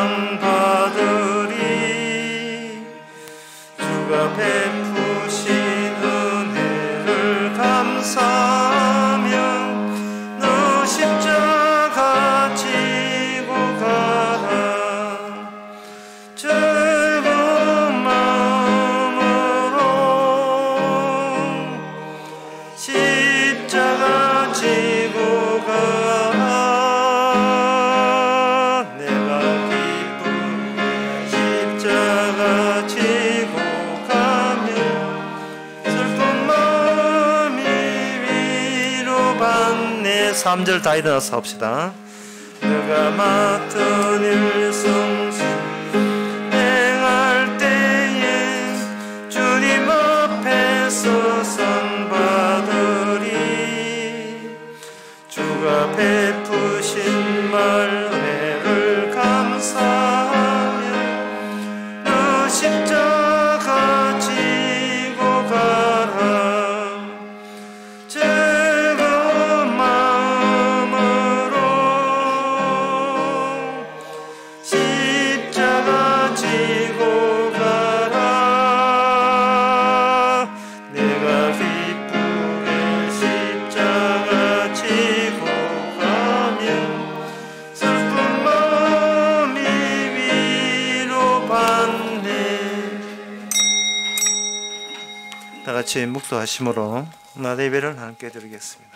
상 받으리. 주가 베푸신 은혜를 감사하며 너 십자가 지고 가라. 즐거운 마음으로 십자가 지고 가라. 내가 기쁘게 십자가 지고 가며 슬픈 마음이 위로받네. 3절 다 일어나서 합시다. 내가 맡은 일 성실 행할 때에 주님 앞에서 상 받으리. 주가 베푸신 말 은혜를 감사하며 너 십자가 지고 가라. 즐거운 마음으로 십자가 지고 가라. 내가 기쁘게 십자가 지고 가며 슬픈 마음이 위로받네. 다같이 묵도하심으로 나의 예배를 함께 드리겠습니다.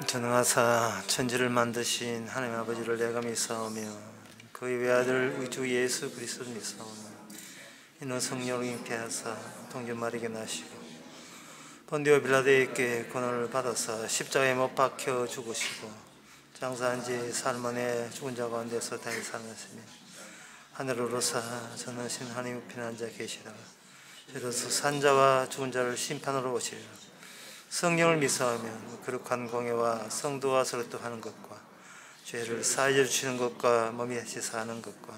전능하사 천지를 만드신 하나님 아버지를 내가 믿사오며 그의 외아들 우리 주 예수 그리스도를 믿사오며 이는 성령을 잉태하사 동전 마리게 나시고 본디오 빌라도에게 권한을 받아서 십자가에 못 박혀 죽으시고 장사한 지 사흘 만에 죽은 자 가운데서 다시 살아났으며 하늘로 오르사 전능하신 하나님 우편에 앉아 계시다가 저로서 산자와 죽은 자를 심판으로 오시리라. 성령을 믿사오며 거룩한 공예와 성도와 서로떡하는 것과 죄를 사하여 주시는 것과 몸이 다시 사는 것과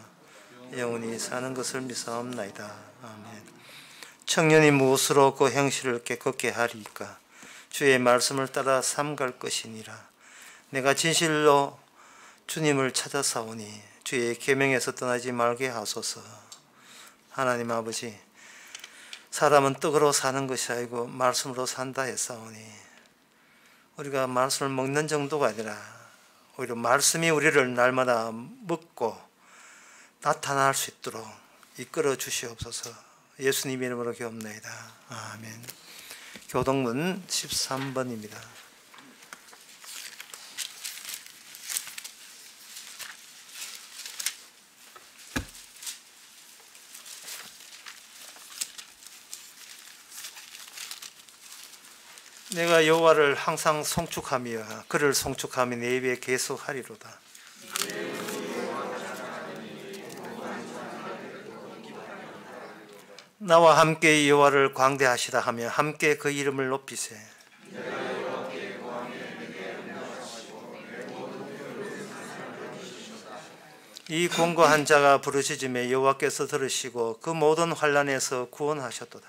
영원히 사는 것을 믿사옵나이다. 아멘. 청년이 무엇으로 그 행실을 깨끗게 하리이까? 주의 말씀을 따라 삼갈 것이니라. 내가 진실로 주님을 찾아사오니 주의 계명에서 떠나지 말게 하소서. 하나님 아버지, 사람은 떡으로 사는 것이 아니고 말씀으로 산다 했사오니 우리가 말씀을 먹는 정도가 아니라 오히려 말씀이 우리를 날마다 먹고 나타날 수 있도록 이끌어 주시옵소서. 예수님 이름으로 기도합나이다. 아멘. 교동문 13번입니다. 내가 여호와를 항상 송축하며 그를 송축하며 내 입에 계속하리로다. 나와 함께 여호와를 광대하시다 하며 함께 그 이름을 높이세. 이 공고한 자가 부르짖음에 여호와께서 들으시고 그 모든 환난에서 구원하셨도다.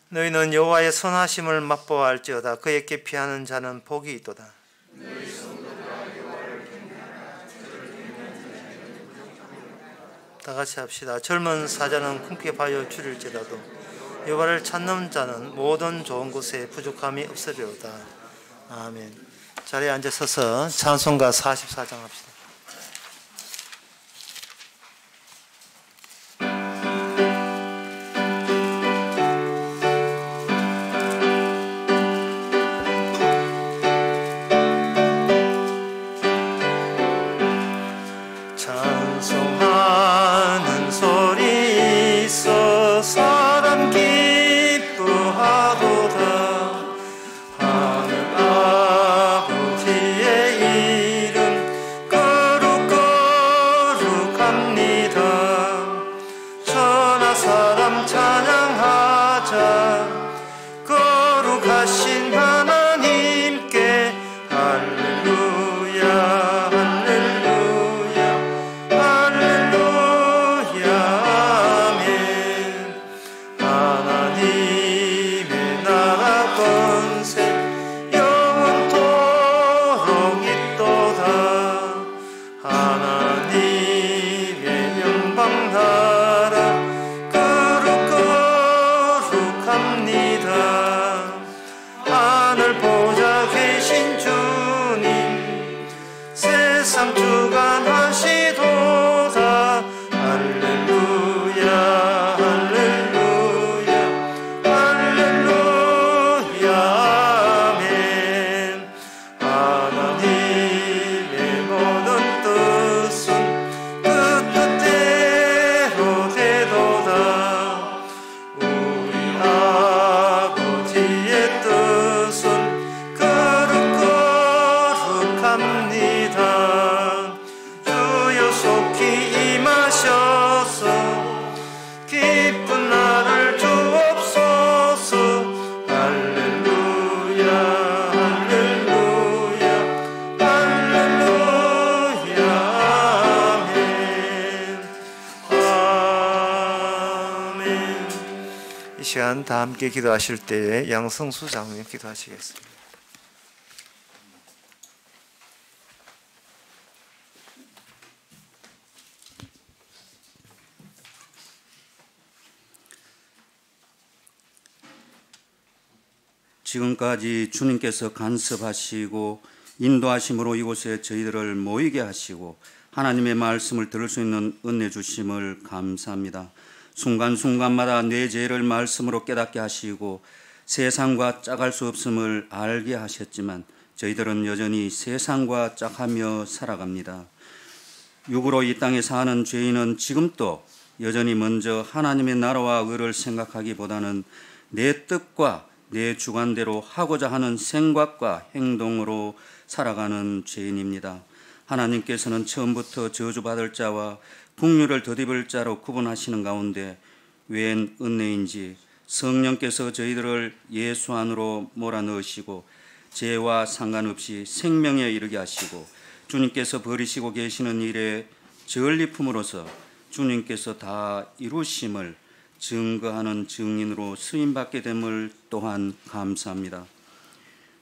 너희는 여호와의 선하심을 맛보아할지어다. 그에게 피하는 자는 복이 있도다. 다 같이 합시다. 젊은 사자는 궁핍하여 줄일지라도 여호와를 찾는 자는 모든 좋은 것에 부족함이 없으리로다. 아멘. 자리에 앉아 서서 찬송가 44장 합시다. 찬송하는 소리 있어 사람 기뻐하도다. 하늘 아버지의 세상 주관하시도다. 할렐루야 할렐루야 할렐루야 아멘. 하나님의 모든 뜻은 그 뜻대로 되도다. 우리 아버지의 뜻은 거룩거룩합니다. 주여 속히 임하셔서 기쁜 날을 주옵소서. 할렐루야 할렐루야 할렐루야 아멘 아멘. 이 시간 다 함께 기도하실 때에 양성수 장로님 기도하시겠습니다. 지금까지 주님께서 간섭하시고 인도하심으로 이곳에 저희들을 모이게 하시고 하나님의 말씀을 들을 수 있는 은혜 주심을 감사합니다. 순간순간마다 내 죄를 말씀으로 깨닫게 하시고 세상과 짝할 수 없음을 알게 하셨지만 저희들은 여전히 세상과 짝하며 살아갑니다. 육으로 이 땅에 사는 죄인은 지금도 여전히 먼저 하나님의 나라와 의를 생각하기보다는 내 뜻과 내 주관대로 하고자 하는 생각과 행동으로 살아가는 죄인입니다. 하나님께서는 처음부터 저주받을 자와 국류를 덧입을 자로 구분하시는 가운데 웬 은혜인지 성령께서 저희들을 예수 안으로 몰아넣으시고 죄와 상관없이 생명에 이르게 하시고 주님께서 버리시고 계시는 일에 전리품으로서 주님께서 다 이루심을 증거하는 증인으로 쓰임받게 됨을 또한 감사합니다.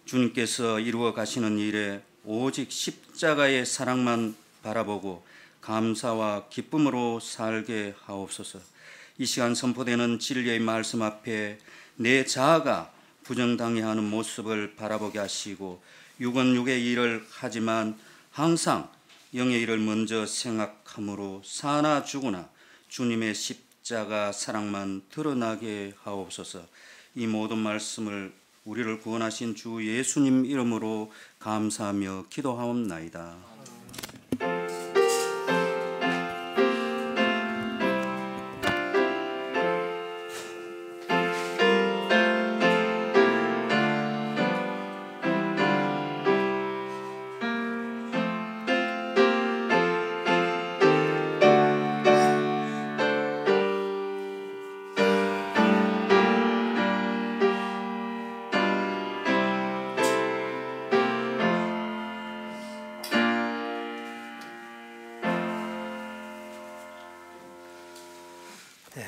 주님께서 이루어 가시는 일에 오직 십자가의 사랑만 바라보고 감사와 기쁨으로 살게 하옵소서. 이 시간 선포되는 진리의 말씀 앞에 내 자아가 부정당해 하는 모습을 바라보게 하시고 육은 육의 일을 하지만 항상 영의 일을 먼저 생각함으로 사나 죽으나 주님의 십자가 사랑만 드러나게 하옵소서. 이 모든 말씀을 우리를 구원하신 주 예수님 이름으로 감사하며 기도하옵나이다.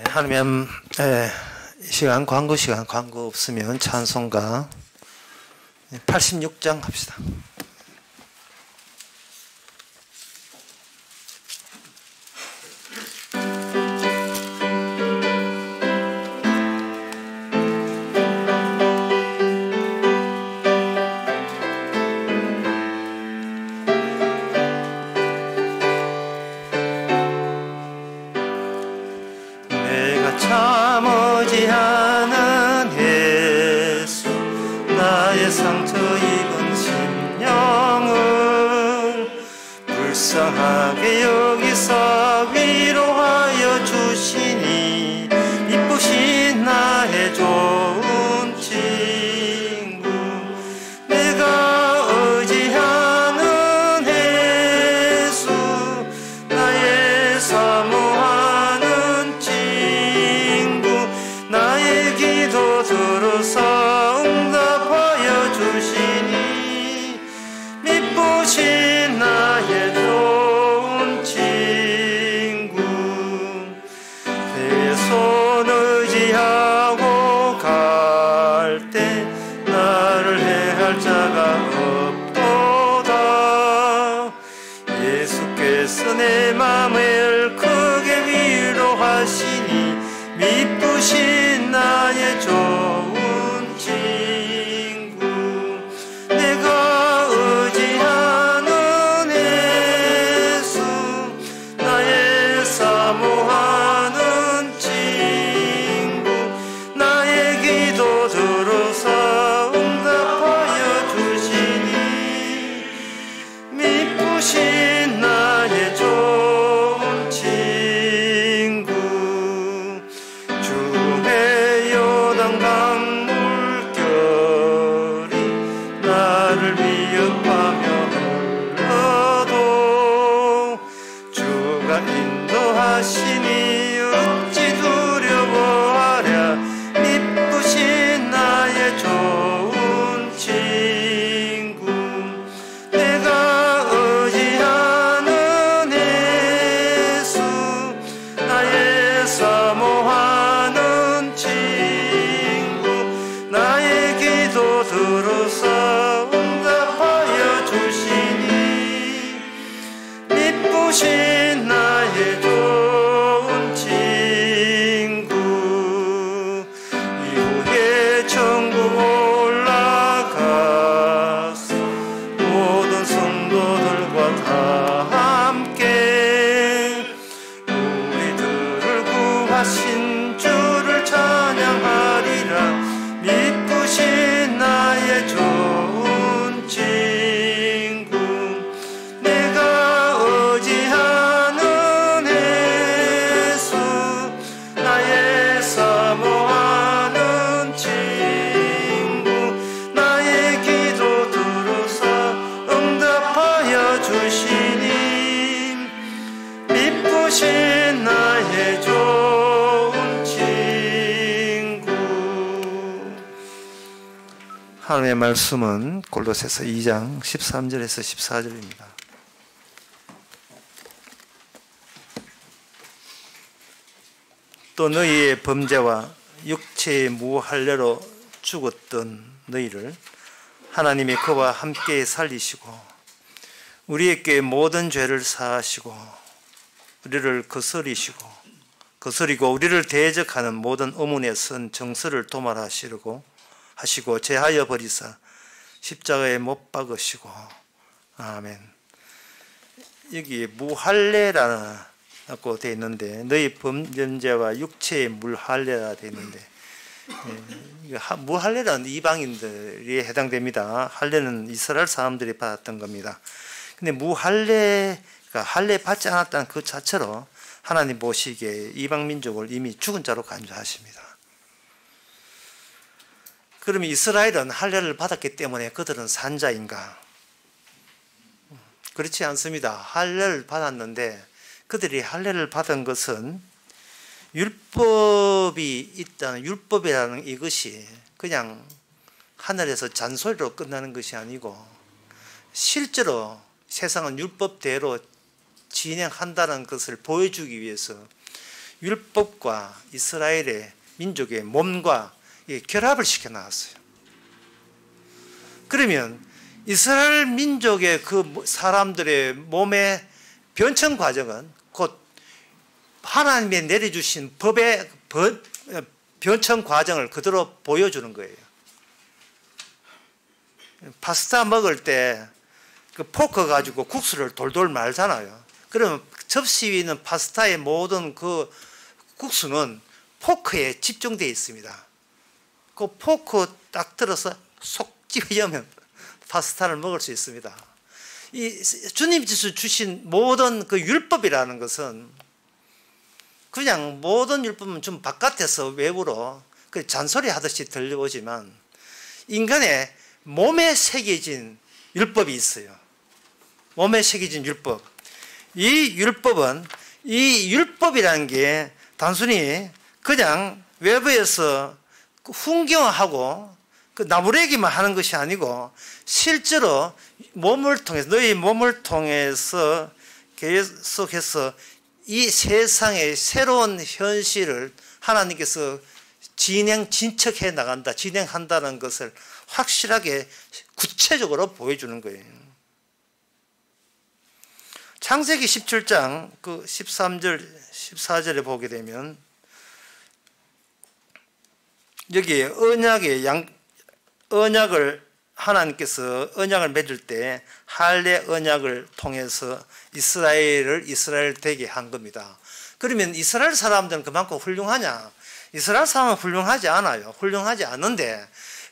하나님, 이 시간 광고 없으면 찬송가 86장 합시다. 참지 않은 예수 나의 상처 입은 심령을 불쌍하게 여기서 위로하여 주시니 이쁘신 나의 좋은 친구 내가 의지하는 예수 나의 사모하는 친구 나의 기도 들어서 응답하여 주시니 미쁘신 나의 좋은 친구 그의 손 의지하고 갈 때 나를 해할 자가 없도다. 예수께서 내 맘을 크게 위로하시니 미쁘신 나의 좋은 친구 내가 의지하는 미쁘신 나의 좋은 친구 주의 요단강 물결이 나를 위협하며 흘러도 주가 인도하시니 어찌 두려워하랴. 미쁘신 나의 좋은 친구 내가 의지하는 예수 나의 사모하는 친구 나의 기도 들어서 응답하여 주시니 미쁘신 나의 좋은 친구 이후에 천국 올라가서 모든 성도들과 다 함께 우리들을 구하신 주를 찬양하리라. 미쁘신 나의 좋은 친구 내가 의지하는 예수 나의 사모하는 친구 나의 기도 들어서 응답하여 주시니 미쁘신 나의 좋은 친구. 하나님의 말씀은 골로새서 2장 13절에서 14절입니다. 또 너희의 범죄와 육체의 무할례로 죽었던 너희를 하나님이 그와 함께 살리시고 우리에게 모든 죄를 사하시고 우리를 거스리고 우리를 대적하는 모든 의문에 선 정서를 도말하시고 제하여 버리사 십자가에 못 박으시고. 아멘. 여기 무할례라고 되어 있는데 너희 범죄와 육체의 무할례라 되어 있는데 무할례는 이방인들이 해당됩니다. 할례는 이스라엘 사람들이 받았던 겁니다. 근데 무할례가 할례 받지 않았다는 그 자체로 하나님 보시기에 이방 민족을 이미 죽은 자로 간주하십니다. 그러면 이스라엘은 할례를 받았기 때문에 그들은 산자인가? 그렇지 않습니다. 할례를 받았는데 그들이 할례를 받은 것은 율법이 있다는 율법이라는 이것이 그냥 하늘에서 잔소리로 끝나는 것이 아니고 실제로 세상은 율법대로 진행한다는 것을 보여주기 위해서 율법과 이스라엘의 민족의 몸과 결합을 시켜 놨어요. 그러면 이스라엘 민족의 그 사람들의 몸의 변천 과정은 곧 하나님이 내려주신 법의 변천 과정을 그대로 보여주는 거예요. 파스타 먹을 때 그 포크 가지고 국수를 돌돌 말잖아요. 그러면 접시 위에 있는 파스타의 모든 그 국수는 포크에 집중되어 있습니다. 그 포크 딱 들어서 속 집으면 파스타를 먹을 수 있습니다. 이 주님께서 주신 모든 그 율법이라는 것은 그냥 모든 율법은 좀 바깥에서 외부로 그 잔소리 하듯이 들려오지만 인간의 몸에 새겨진 율법이 있어요. 몸에 새겨진 율법. 이 율법이라는 게 단순히 그냥 외부에서 훈경하고 그 나무래기만 하는 것이 아니고 실제로 너희 몸을 통해서 계속해서 이 세상의 새로운 현실을 하나님께서 진척해 나간다, 진행한다는 것을 확실하게 구체적으로 보여주는 거예요. 창세기 17장 그 13절, 14절에 보게 되면 여기에 언약을 하나님께서 언약을 맺을 때 할례 언약을 통해서 이스라엘 되게 한 겁니다. 그러면 이스라엘 사람들은 그만큼 훌륭하냐? 이스라엘 사람은 훌륭하지 않아요. 훌륭하지 않은데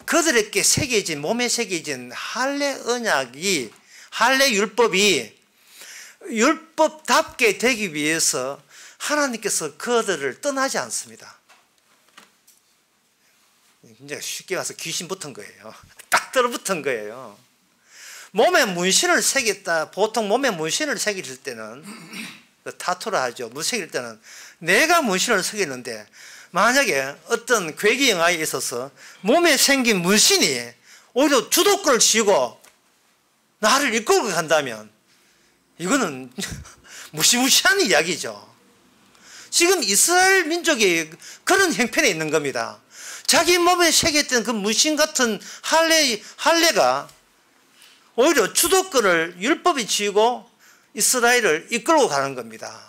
그들에게 몸에 새겨진 할례 언약이, 할례 율법이 율법답게 되기 위해서 하나님께서 그들을 떠나지 않습니다. 이제 쉽게 가서 귀신 붙은 거예요. 딱 들어붙은 거예요. 몸에 문신을 새겼다. 보통 몸에 문신을 새길 때는 타투라 하죠. 새길 때는 내가 문신을 새겼는데 만약에 어떤 괴기 영화에 있어서 몸에 생긴 문신이 오히려 주도권을 쥐고 나를 이끌고 간다면 이거는 무시무시한 이야기죠. 지금 이스라엘 민족이 그런 형편에 있는 겁니다. 자기 몸에 새겼던 그 문신 같은 할례가 오히려 주도권을 율법이 쥐고 이스라엘을 이끌고 가는 겁니다.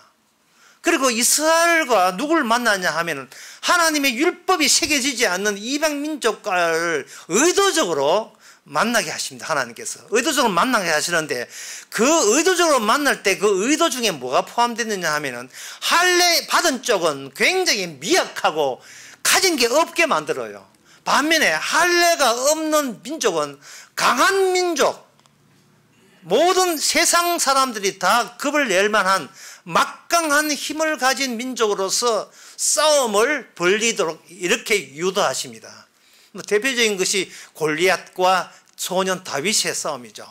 그리고 이스라엘과 누굴 만나냐 하면 하나님의 율법이 새겨지지 않는 이방 민족과를 의도적으로 만나게 하십니다. 하나님께서 의도적으로 만나게 하시는데 그 의도적으로 만날 때 그 의도 중에 뭐가 포함되느냐 하면은 할례 받은 쪽은 굉장히 미약하고 가진 게 없게 만들어요. 반면에 할례가 없는 민족은 강한 민족, 모든 세상 사람들이 다 겁을 낼 만한 막강한 힘을 가진 민족으로서 싸움을 벌이도록 이렇게 유도하십니다. 대표적인 것이 골리앗과 소년 다윗의 싸움이죠.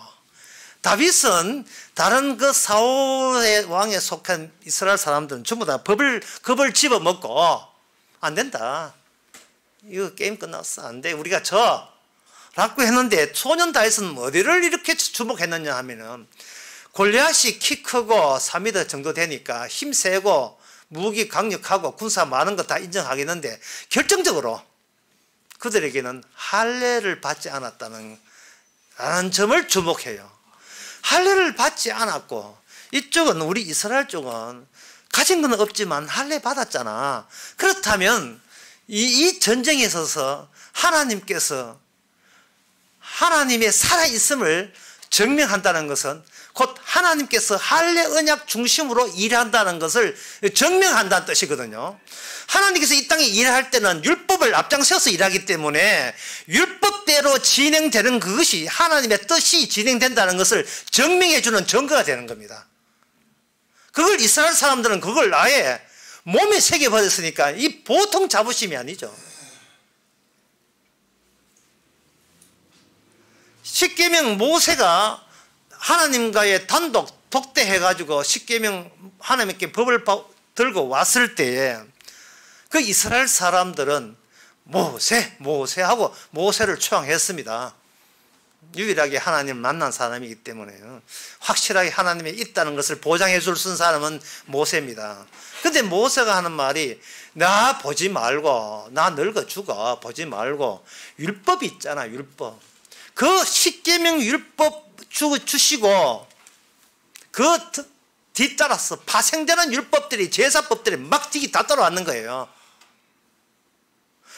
다윗은 다른 그 사울의 왕에 속한 이스라엘 사람들은 전부 다 겁을 집어먹고 안 된다. 이거 게임 끝났어. 안 돼. 우리가 져. 라고 했는데 소년 다윗은 어디를 이렇게 주목했느냐 하면은 골리앗이 키 크고 3m 정도 되니까 힘 세고 무기 강력하고 군사 많은 거 다 인정하겠는데 결정적으로 그들에게는 할례를 받지 않았다는 점을 주목해요. 할례를 받지 않았고 이쪽은 우리 이스라엘 쪽은 가진 건 없지만 할례 받았잖아. 그렇다면 이 전쟁에 있어서 하나님께서 하나님의 살아있음을 증명한다는 것은 곧 하나님께서 할례 언약 중심으로 일한다는 것을 증명한다는 뜻이거든요. 하나님께서 이 땅에 일할 때는 율법을 앞장서서 일하기 때문에 율법대로 진행되는 그것이 하나님의 뜻이 진행된다는 것을 증명해 주는 증거가 되는 겁니다. 그걸 이스라엘 사람들은 그걸 아예 몸에 새겨버렸으니까 이 보통 자부심이 아니죠. 십계명 모세가 하나님과의 단독 독대해가지고 십계명 하나님께 법을 들고 왔을 때에 그 이스라엘 사람들은 모세하고 모세를 추앙했습니다. 유일하게 하나님을 만난 사람이기 때문에 확실하게 하나님이 있다는 것을 보장해 줄 수 있는 사람은 모세입니다. 근데 모세가 하는 말이 나 보지 말고 나 늙어 죽어 보지 말고 율법이 있잖아. 율법. 그 십계명 율법 주시고 그 뒤따라서 파생되는 율법들이 제사법들이 막 뒤기 다 따라왔는 거예요.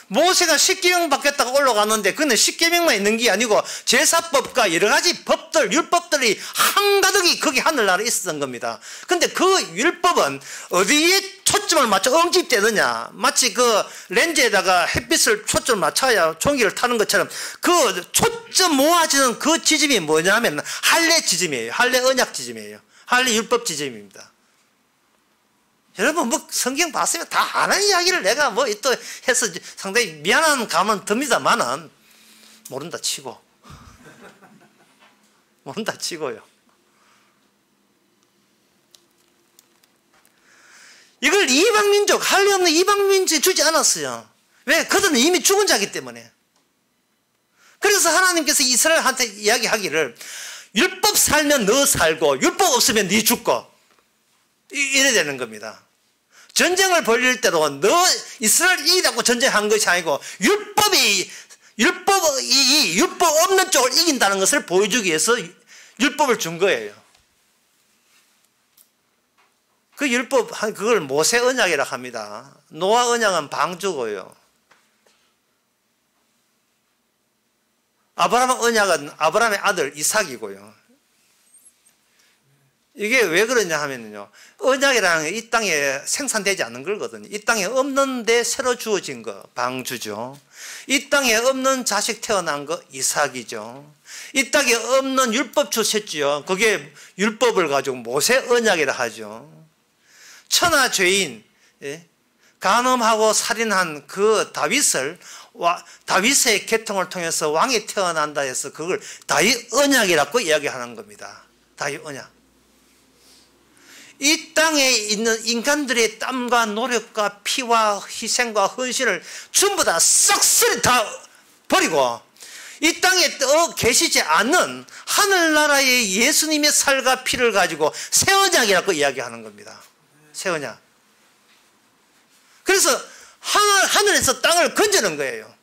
모세가 십계명 받겠다고 올라갔는데 그는 십계명만 있는 게 아니고 제사법과 여러 가지 법들 율법들이 한가득이 거기 하늘나라에 있었던 겁니다. 근데 그 율법은 어디에 초점을 맞춰 응집되느냐, 마치 그 렌즈에다가 햇빛을 초점을 맞춰야 종이를 타는 것처럼 그 초점 모아지는 그 지점이 뭐냐 하면 할례 지점이에요. 할례 언약 지점이에요. 할례 율법 지점입니다. 여러분 뭐 성경 봤으면 다 아는 이야기를 내가 뭐 또 해서 상당히 미안한 감은 듭니다만은 모른다 치고 모른다 치고요. 이걸 이방민족 할례 없는 이방민족에 주지 않았어요. 왜? 그들은 이미 죽은 자이기 때문에. 그래서 하나님께서 이스라엘한테 이야기하기를 율법 살면 너 살고 율법 없으면 네 죽고 이래 되는 겁니다. 전쟁을 벌일 때도 너 이스라엘 이기라고 전쟁한 것이 아니고 율법 없는 쪽을 이긴다는 것을 보여주기 위해서 율법을 준 거예요. 그 율법 그걸 모세 언약이라고 합니다. 노아 언약은 방주고요. 아브라함 언약은 아브라함의 아들 이삭이고요. 이게 왜 그러냐 하면요, 언약이라는 게 이 땅에 생산되지 않는 거거든요. 이 땅에 없는데 새로 주어진 거 방주죠. 이 땅에 없는 자식 태어난 거 이삭이죠. 이 땅에 없는 율법 주셨지요. 그게 율법을 가지고 모세 언약이라 하죠. 천하 죄인, 간음하고 살인한 그 다윗의 계통을 통해서 왕이 태어난다 해서 그걸 다윗 언약이라고 이야기하는 겁니다. 다윗 언약. 이 땅에 있는 인간들의 땀과 노력과 피와 희생과 헌신을 전부 다 싹쓸이 다 버리고 이 땅에 계시지 않는 하늘나라의 예수님의 살과 피를 가지고 새 언약이라고 이야기하는 겁니다. 새 언약. 그래서 하늘에서 땅을 건져는 거예요.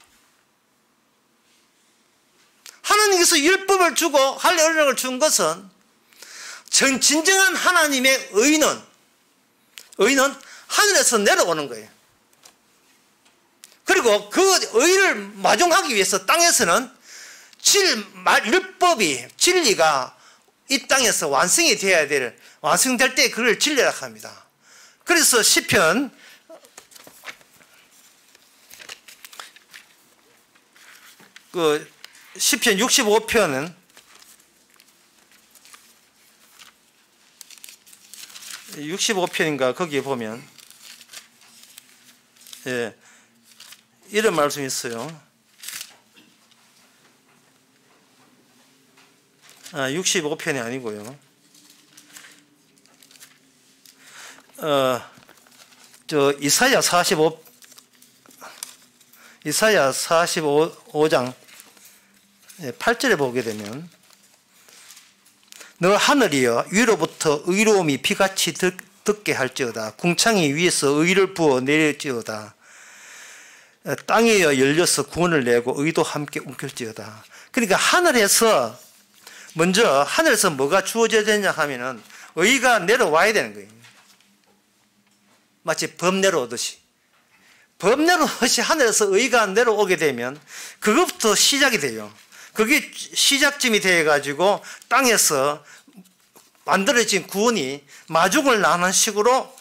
하나님께서 율법을 주고 할 언약을 준 것은 진정한 하나님의 의는 하늘에서 내려오는 거예요. 그리고 그 의를 마중하기 위해서 땅에서는 율법이, 진리가 이 땅에서 완성이 되어야 완성될 때 그걸 진리라 합니다. 그래서 시편 65편은 65편인가 거기에 보면 이런 말씀이 있어요. 65편이 아니고요. 이사야 45장 8절에 보게 되면 너 하늘이여 위로부터 의로움이 비같이 듣게 할지어다. 궁창이 위에서 의를 부어 내릴지어다. 땅이여 열려서 구원을 내고 의도 함께 움킬지어다. 그러니까 먼저 하늘에서 뭐가 주어져야 되냐 하면은 의가 내려와야 되는 거예요. 마치 범 내려오듯이. 범 내려오듯이 하늘에서 의가 내려오게 되면 그것부터 시작이 돼요. 그게 시작점이 되어가지고 땅에서 만들어진 구원이 마중을 나는 식으로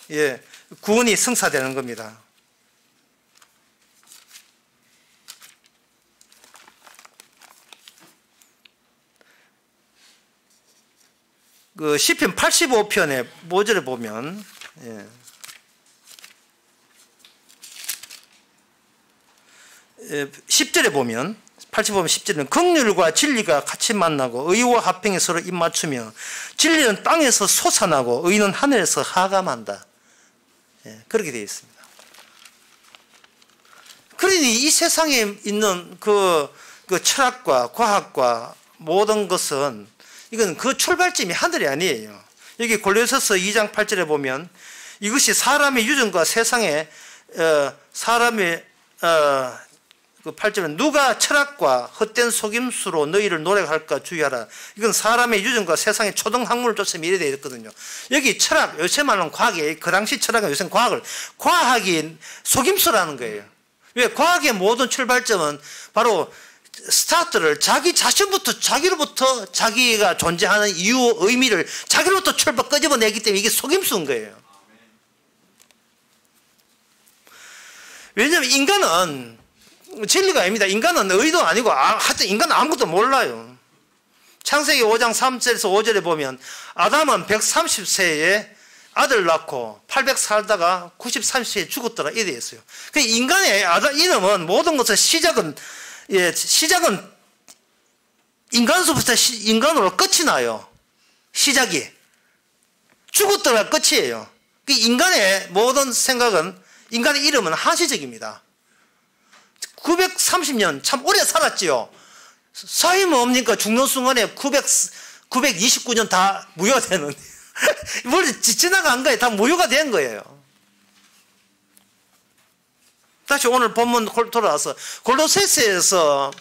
구원이 성사되는 겁니다. 그 시편 85편의 5절에 보면 10절에 보면 85편 10절에는 긍휼과 진리가 같이 만나고 의와 합평이 서로 입맞추며 진리는 땅에서 솟아나고 의는 하늘에서 하감한다. 그렇게 되어 있습니다. 그러니 이 세상에 있는 그 철학과 과학과 모든 것은 이건 그 출발점이 하늘이 아니에요. 여기 골로새서 2장 8절에 보면 이것이 사람의 유전과 세상에 사람의 그 8절은 누가 철학과 헛된 속임수로 너희를 노력할까 주의하라. 이건 사람의 유전과 세상의 초등학문을 쫓으면 이래 되어 있거든요. 여기 철학, 요새 말하는 과학이, 그 당시 철학은 요새 과학이 속임수라는 거예요. 왜? 과학의 모든 출발점은 바로 스타트를 자기 자신부터, 자기로부터 자기가 존재하는 이유, 의미를 자기로부터 끄집어내기 때문에 이게 속임수인 거예요. 왜냐하면 인간은 진리가 아닙니다. 인간은 의도 아니고 하여튼 인간은 아무것도 몰라요. 창세기 5장 3절에서 5절에 보면 아담은 130세에 아들 낳고 800 살다가 93세에 죽었더라 이래 있어요. 그 인간의 이름은 모든 것의 시작은 인간으로부터 인간으로 끝이 나요. 시작이 죽었더라 끝이에요. 그 인간의 모든 생각은, 인간의 이름은 한시적입니다. 930년 참 오래 살았지요. 사이 뭡니까? 죽는 순간에 929년 다 무효가 되는 뭘 지나간 거예요. 다 무효가 된 거예요. 다시 오늘 본문 돌아와서 골로새서에서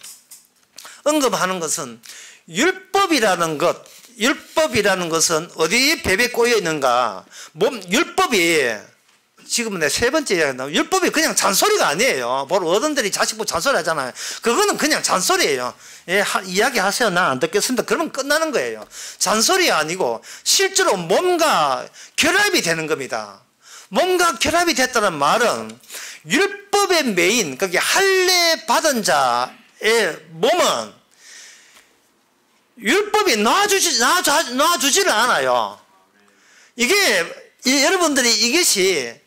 언급하는 것은 율법이라는 것은 어디에 배배 꼬여 있는가? 율법이 지금 내 세 번째 이야기한다. 율법이 그냥 잔소리가 아니에요. 바로 어른들이 자식 보고 잔소리 하잖아요. 그거는 그냥 잔소리예요. 예, 이야기하세요. 나 안 듣겠습니다. 그러면 끝나는 거예요. 잔소리 아니고 실제로 몸과 결합이 되는 겁니다. 몸과 결합이 됐다는 말은 율법의 메인, 그게 할례 받은 자의 몸은 율법이 놔주지를 않아요. 이게 여러분들이 이것이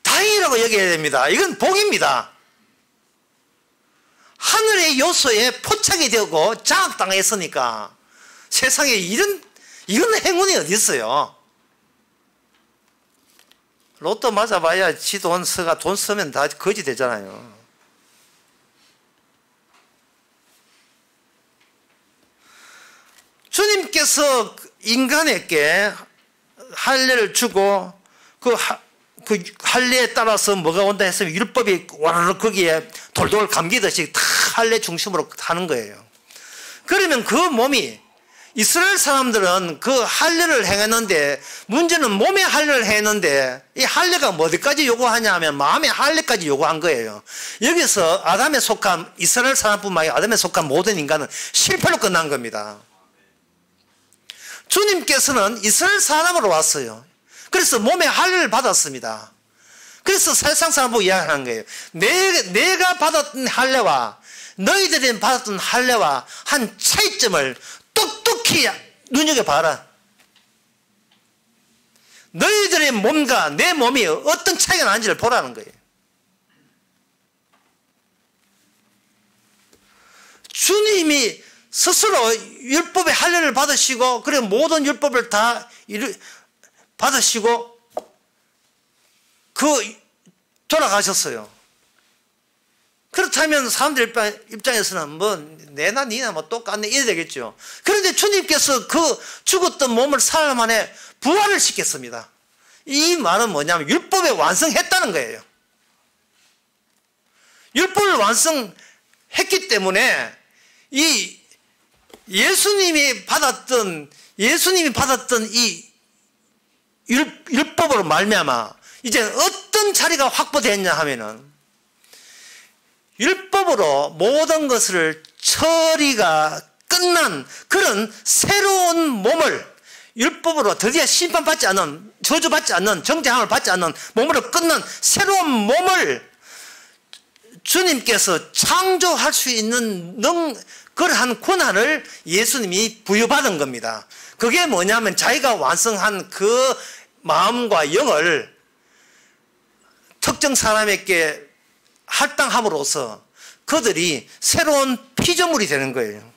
다행이라고 여겨야 됩니다. 이건 복입니다. 하늘의 요소에 포착이 되고 장악당했으니까 세상에 이건 행운이 어디 있어요? 로또 맞아봐야 지 돈 쓰면 다 거지 되잖아요. 주님께서 인간에게 할례를 주고 그 할례에 따라서 뭐가 온다 했으면 율법이 와르르 거기에 돌돌 감기듯이 다 할례 중심으로 하는 거예요. 그러면 그 몸이 이스라엘 사람들은 그 할례를 행했는데 문제는 몸의 할례를 했는데 이 할례가 뭐 어디까지 요구하냐 하면 마음의 할례까지 요구한 거예요. 여기서 아담에 속한 이스라엘 사람뿐만 아니라 아담에 속한 모든 인간은 실패로 끝난 겁니다. 주님께서는 이스라엘 사람으로 왔어요. 그래서 몸의 할례를 받았습니다. 그래서 세상 사람 보고 이야기하는 거예요. 내가 받았던 할례와 너희들이 받았던 할례와 한 차이점을 똑똑히 눈여겨봐라. 너희들의 몸과 내 몸이 어떤 차이가 나는지를 보라는 거예요. 주님이 스스로 율법의 할례를 받으시고 그리고 모든 율법을 다 받으시고 돌아가셨어요. 그렇다면 사람들 입장에서는 뭐 내나 니나 뭐 똑같네 이래 되겠죠. 그런데 주님께서 그 죽었던 몸을 사흘 만에 부활을 시켰습니다. 이 말은 뭐냐면 율법에 완성했다는 거예요. 율법을 완성했기 때문에 이 예수님이 받았던 이 율법으로 말미암아 이제 어떤 자리가 확보됐냐 하면은 율법으로 모든 것을 처리가 끝난 그런 새로운 몸을 율법으로 드디어 심판받지 않는 저주받지 않는 정죄함을 받지 않는 몸으로 끝난 새로운 몸을 주님께서 창조할 수 있는 그러한 권한을 예수님이 부여받은 겁니다. 그게 뭐냐면 자기가 완성한 그 마음과 영을 특정 사람에게 할당함으로써 그들이 새로운 피조물이 되는 거예요.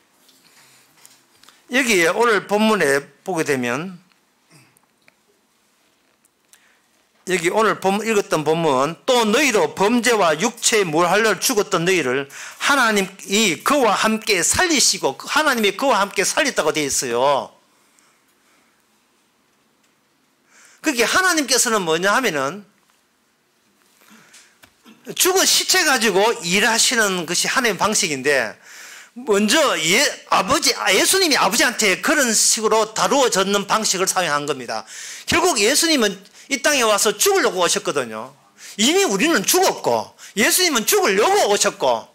여기에 오늘 본문에 보게 되면 여기 오늘 읽었던 본문 또 너희도 범죄와 육체의 무할례를 죽었던 너희를 하나님이 그와 함께 살리시고 하나님이 그와 함께 살렸다고 되어 있어요. 그게 하나님께서는 뭐냐 하면은 죽은 시체 가지고 일하시는 것이 하나님의 방식인데 먼저 예수님이 아버지한테 그런 식으로 다루어졌는 방식을 사용한 겁니다. 결국 예수님은 이 땅에 와서 죽으려고 오셨거든요. 이미 우리는 죽었고 예수님은 죽으려고 오셨고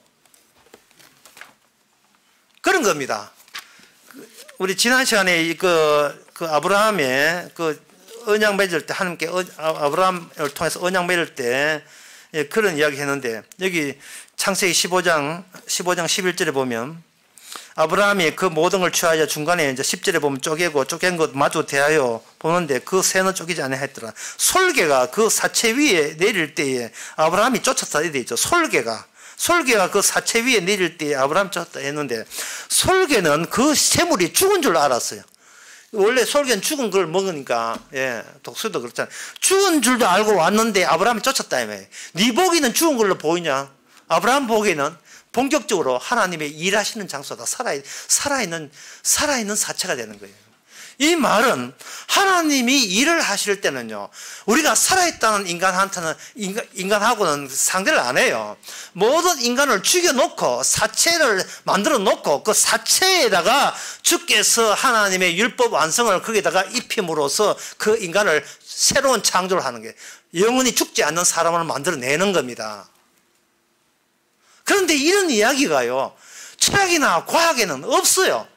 그런 겁니다. 우리 지난 시간에 그 아브라함의 그 언약 맺을 때 하나님께 아브라함을 통해서 언약 맺을 때 그런 이야기 했는데 여기 창세기 15장 11절에 보면 아브라함이 그 모든 걸 취하여 중간에 이제 10절에 보면 쪼갠 것 마주 대하여 보는데 그 새는 쪼개지 않아 했더라. 솔개가 그 사체 위에 내릴 때에 아브라함이 쫓았다 이래 있죠. 솔개가 그 사체 위에 내릴 때에 아브라함 쫓았다 했는데 솔개는 그 생물이 죽은 줄 알았어요. 원래 솔개는 죽은 걸 먹으니까 독수리도 그렇잖아요. 죽은 줄도 알고 왔는데 아브라함이 쫓았다며. 네 보기는 죽은 걸로 보이냐? 아브라함 보기에는 본격적으로 하나님의 일하시는 장소다. 살아있는 사체가 되는 거예요. 이 말은 하나님이 일을 하실 때는요, 우리가 살아있다는 인간하고는 상대를 안 해요. 모든 인간을 죽여놓고 사체를 만들어 놓고 그 사체에다가 주께서 하나님의 율법 완성을 거기다가 입힘으로써 그 인간을 새로운 창조를 하는 게, 영원히 죽지 않는 사람을 만들어내는 겁니다. 그런데 이런 이야기가요, 철학이나 과학에는 없어요.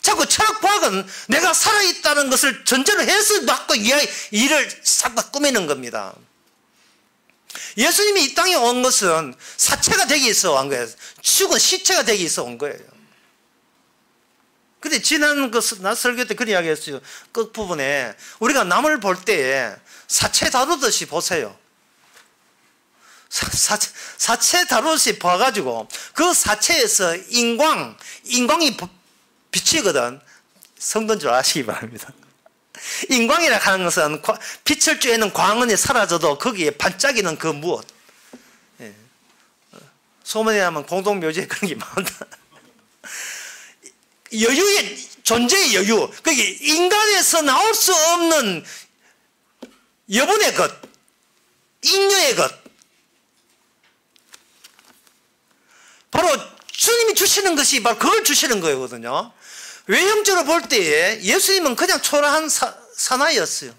자꾸 철학 과학은 내가 살아있다는 것을 전제로 해서 막고 일을 싹 다 꾸미는 겁니다. 예수님이 이 땅에 온 것은 사체가 되기 위해서 온 거예요. 죽은 시체가 되기 위해서 온 거예요. 근데 지난 나 설교 때 그런 이야기 했어요. 끝부분에 우리가 남을 볼 때에 사체 다루듯이 보세요. 사체 다루듯이 봐가지고 그 사체에서 인광이 비치거든. 성도인 줄 아시기 바랍니다. 인광이라 하는 것은 빛을 쬐는 광원이 사라져도 거기에 반짝이는 그 무엇. 예. 소문에 하면 공동묘지에 그런 게 많다. 여유의, 존재의 여유. 그게 인간에서 나올 수 없는 여분의 것, 잉여의 것. 바로 주님이 주시는 것이 바로 그걸 주시는 거거든요. 외형적으로 볼 때에 예수님은 그냥 초라한 사나이였어요.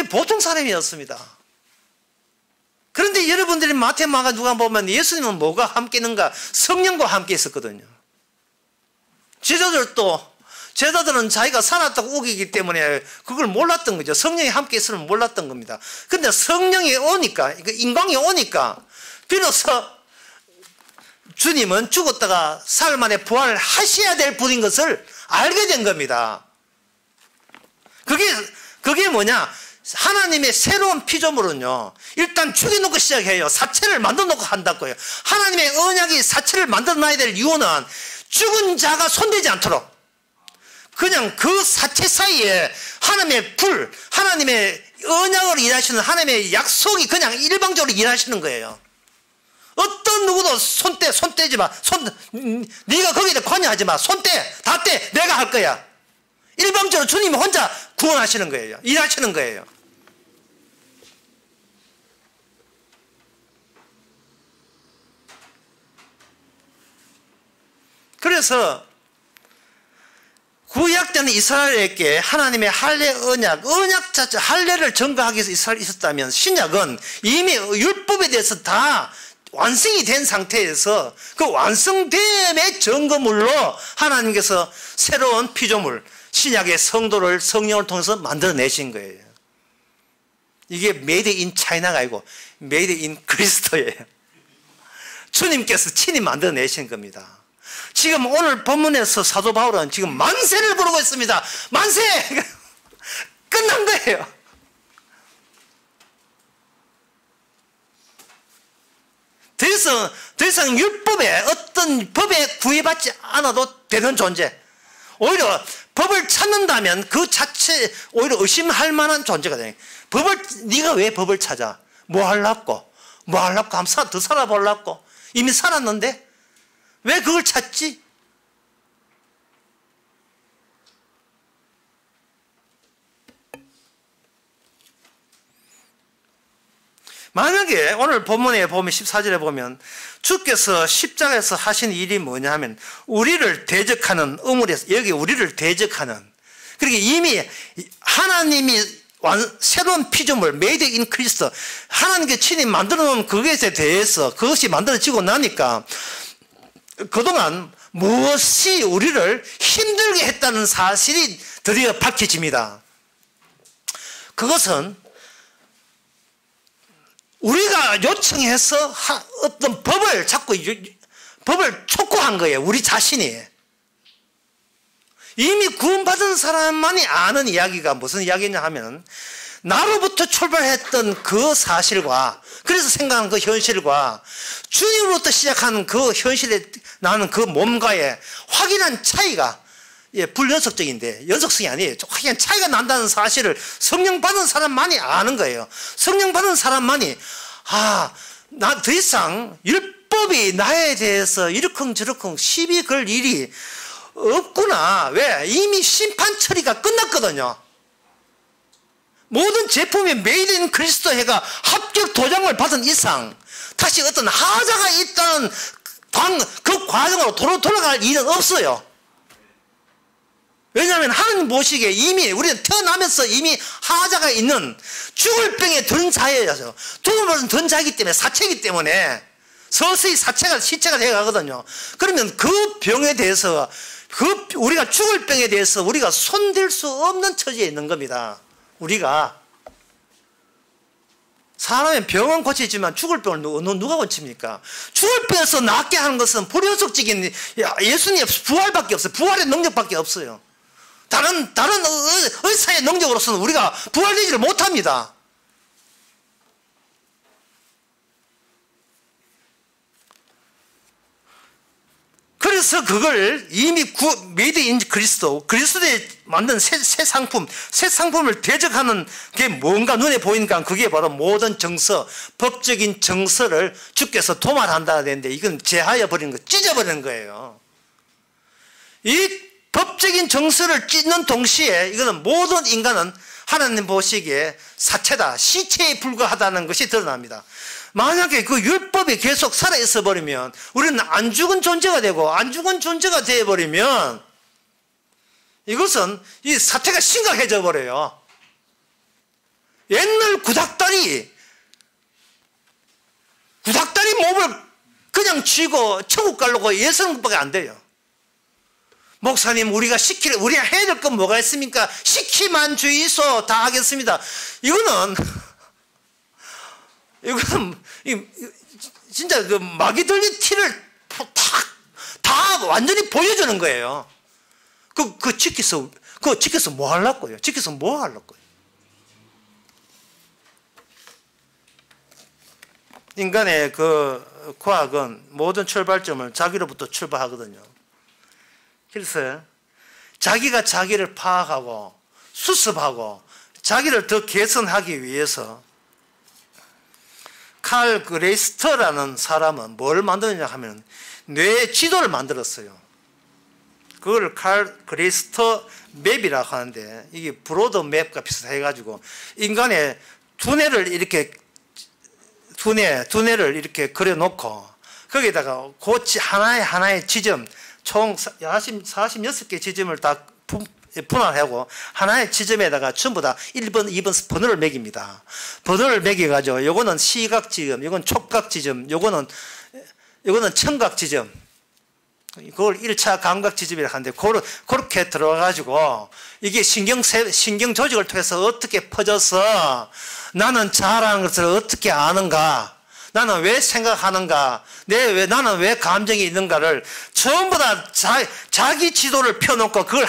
보통 사람이었습니다. 그런데 여러분들이 마태, 마가, 누가 보면 예수님은 뭐가 함께 있는가? 성령과 함께 있었거든요. 제자들은 자기가 살았다고 우기기 때문에 그걸 몰랐던 거죠. 성령이 함께 있으면 몰랐던 겁니다. 근데 성령이 오니까, 인광이 오니까 비로소 주님은 죽었다가 사흘 만에 부활을 하셔야 될 분인 것을 알게 된 겁니다. 그게 뭐냐? 하나님의 새로운 피조물은요, 일단 죽여놓고 시작해요. 사체를 만들어놓고 한다고요. 하나님의 언약이 사체를 만들어놔야 될 이유는 죽은 자가 손대지 않도록, 그냥 그 사체 사이에 하나님의 불, 하나님의 언약으로 일하시는 하나님의 약속이 그냥 일방적으로 일하시는 거예요. 어떤 누구도 손 떼지 마. 네가 거기에 관여하지 마. 손 떼. 다 떼. 내가 할 거야. 일방적으로 주님이 혼자 구원하시는 거예요. 일하시는 거예요. 그래서 구약 때는 이스라엘에게 하나님의 할례 언약 자체, 할례를 전가하기 위해서 이스라엘이 있었다면, 신약은 이미 율법에 대해서 다 완성이 된 상태에서 그 완성됨의 증거물로 하나님께서 새로운 피조물, 신약의 성도를 성령을 통해서 만들어내신 거예요. 이게 메이드 인 차이나가 아니고 메이드 인 그리스도예요. 주님께서 친히 만들어내신 겁니다. 지금 오늘 본문에서 사도 바울은 지금 만세를 부르고 있습니다. 만세! 끝난 거예요. 더 이상 율법에, 어떤 법에 구애받지 않아도 되는 존재. 오히려 법을 찾는다면 그 자체 오히려 의심할 만한 존재가 되는 거예요. 네가 왜 법을 찾아? 뭐 하려고? 한번 더 살아보려고? 이미 살았는데 왜 그걸 찾지? 만약에 오늘 본문에 보면 14절에 보면 주께서 십자가에서 하신 일이 뭐냐 하면 우리를 대적하는 어물에서, 여기 우리를 대적하는, 그러니까 이미 하나님이 새로운 피조물, 메이드 인 크리스트, 하나님께 친히 만들어 놓은 그것에 대해서, 그것이 만들어지고 나니까 그동안 무엇이 우리를 힘들게 했다는 사실이 드디어 밝혀집니다. 그것은 우리가 요청해서 어떤 법을 촉구한 거예요. 우리 자신이. 이미 구원받은 사람만이 아는 이야기가 무슨 이야기냐 하면, 나로부터 출발했던 그 사실과, 그래서 생각하는 그 현실과 주님으로부터 시작하는 그 현실에 나는 그 몸과의 확연한 차이가, 불연속적인데 연속성이 아니에요. 확연한 차이가 난다는 사실을 성령 받은 사람만이 아는 거예요. 성령 받은 사람만이, 나 더 이상 율법이 나에 대해서 이러쿵저러쿵 시비 걸 일이 없구나. 왜? 이미 심판 처리가 끝났거든요. 모든 제품이 메이드 인 그리스도 해가 합격 도장을 받은 이상 다시 어떤 하자가 있다는 그 과정으로 돌아갈 일은 없어요. 왜냐하면 하나님 보시기에 이미 우리는 태어나면서 이미 하자가 있는 죽을 병에 든 자예요. 죽음을 든 자이기 때문에 사체이기 때문에 서서히 시체가 되어가거든요. 그러면 그 병에 대해서 우리가 죽을 병에 대해서 우리가 손댈 수 없는 처지에 있는 겁니다. 우리가 사람의 병은 고치지만 죽을 병을 누가 고칩니까? 죽을 병에서 낫게 하는 것은 불효속적인 예수님의 부활밖에 없어요. 부활의 능력밖에 없어요. 다른 의사의 능력으로서는 우리가 부활되지를 못합니다. 그래서 그걸 이미 메이드 인 그리스도에 만든 새 상품을 대적하는 게 뭔가 눈에 보이니까 그게 바로 모든 정서, 법적인 정서를 주께서 도말한다 되는데 이건 제하여 버리는 거, 찢어버리는 거예요. 이 법적인 정서를 찢는 동시에 이거는 모든 인간은 하나님 보시기에 사체다, 시체에 불과하다는 것이 드러납니다. 만약에 그 율법이 계속 살아있어 버리면 우리는 안 죽은 존재가 되고 안 죽은 존재가 되어버리면 이것은 이 사태가 심각해져 버려요. 옛날 구닥다리 몸을 그냥 쥐고 천국 가려고 예수는 것밖에 안 돼요. 목사님 우리가 해야 될 건 뭐가 있습니까? 시키만 주이소 다 하겠습니다. 이거는 진짜 그 마귀 들린 티를 다 완전히 보여주는 거예요. 그거 지켜서 뭐 하려고요? 지켜서 뭐 하려고요? 인간의 그 과학은 모든 출발점을 자기로부터 출발하거든요. 그래서 자기가 자기를 파악하고 수습하고 자기를 더 개선하기 위해서 칼 그레이스터라는 사람은 뭘 만드느냐 하면 뇌 지도를 만들었어요. 그걸 칼 그레이스터 맵이라고 하는데 이게 브로드 맵과 비슷해가지고 인간의 두뇌를 이렇게 그려놓고 거기다가 하나의 지점 총 46개 지점을 다 분할하고 하나의 지점에다가 전부 다 1번, 2번 번호를 매깁니다. 번호를 매겨가지고 요거는 시각 지점, 요건 촉각 지점, 요거는 청각 지점, 그걸 1차 감각 지점이라고 하는데 그렇게 들어가가지고 이게 신경 조직을 통해서 어떻게 퍼져서 나는 잘하는 것을 어떻게 아는가, 나는 왜 생각하는가, 나는 왜 감정이 있는가를 전부 다 자기 지도를 펴놓고 그걸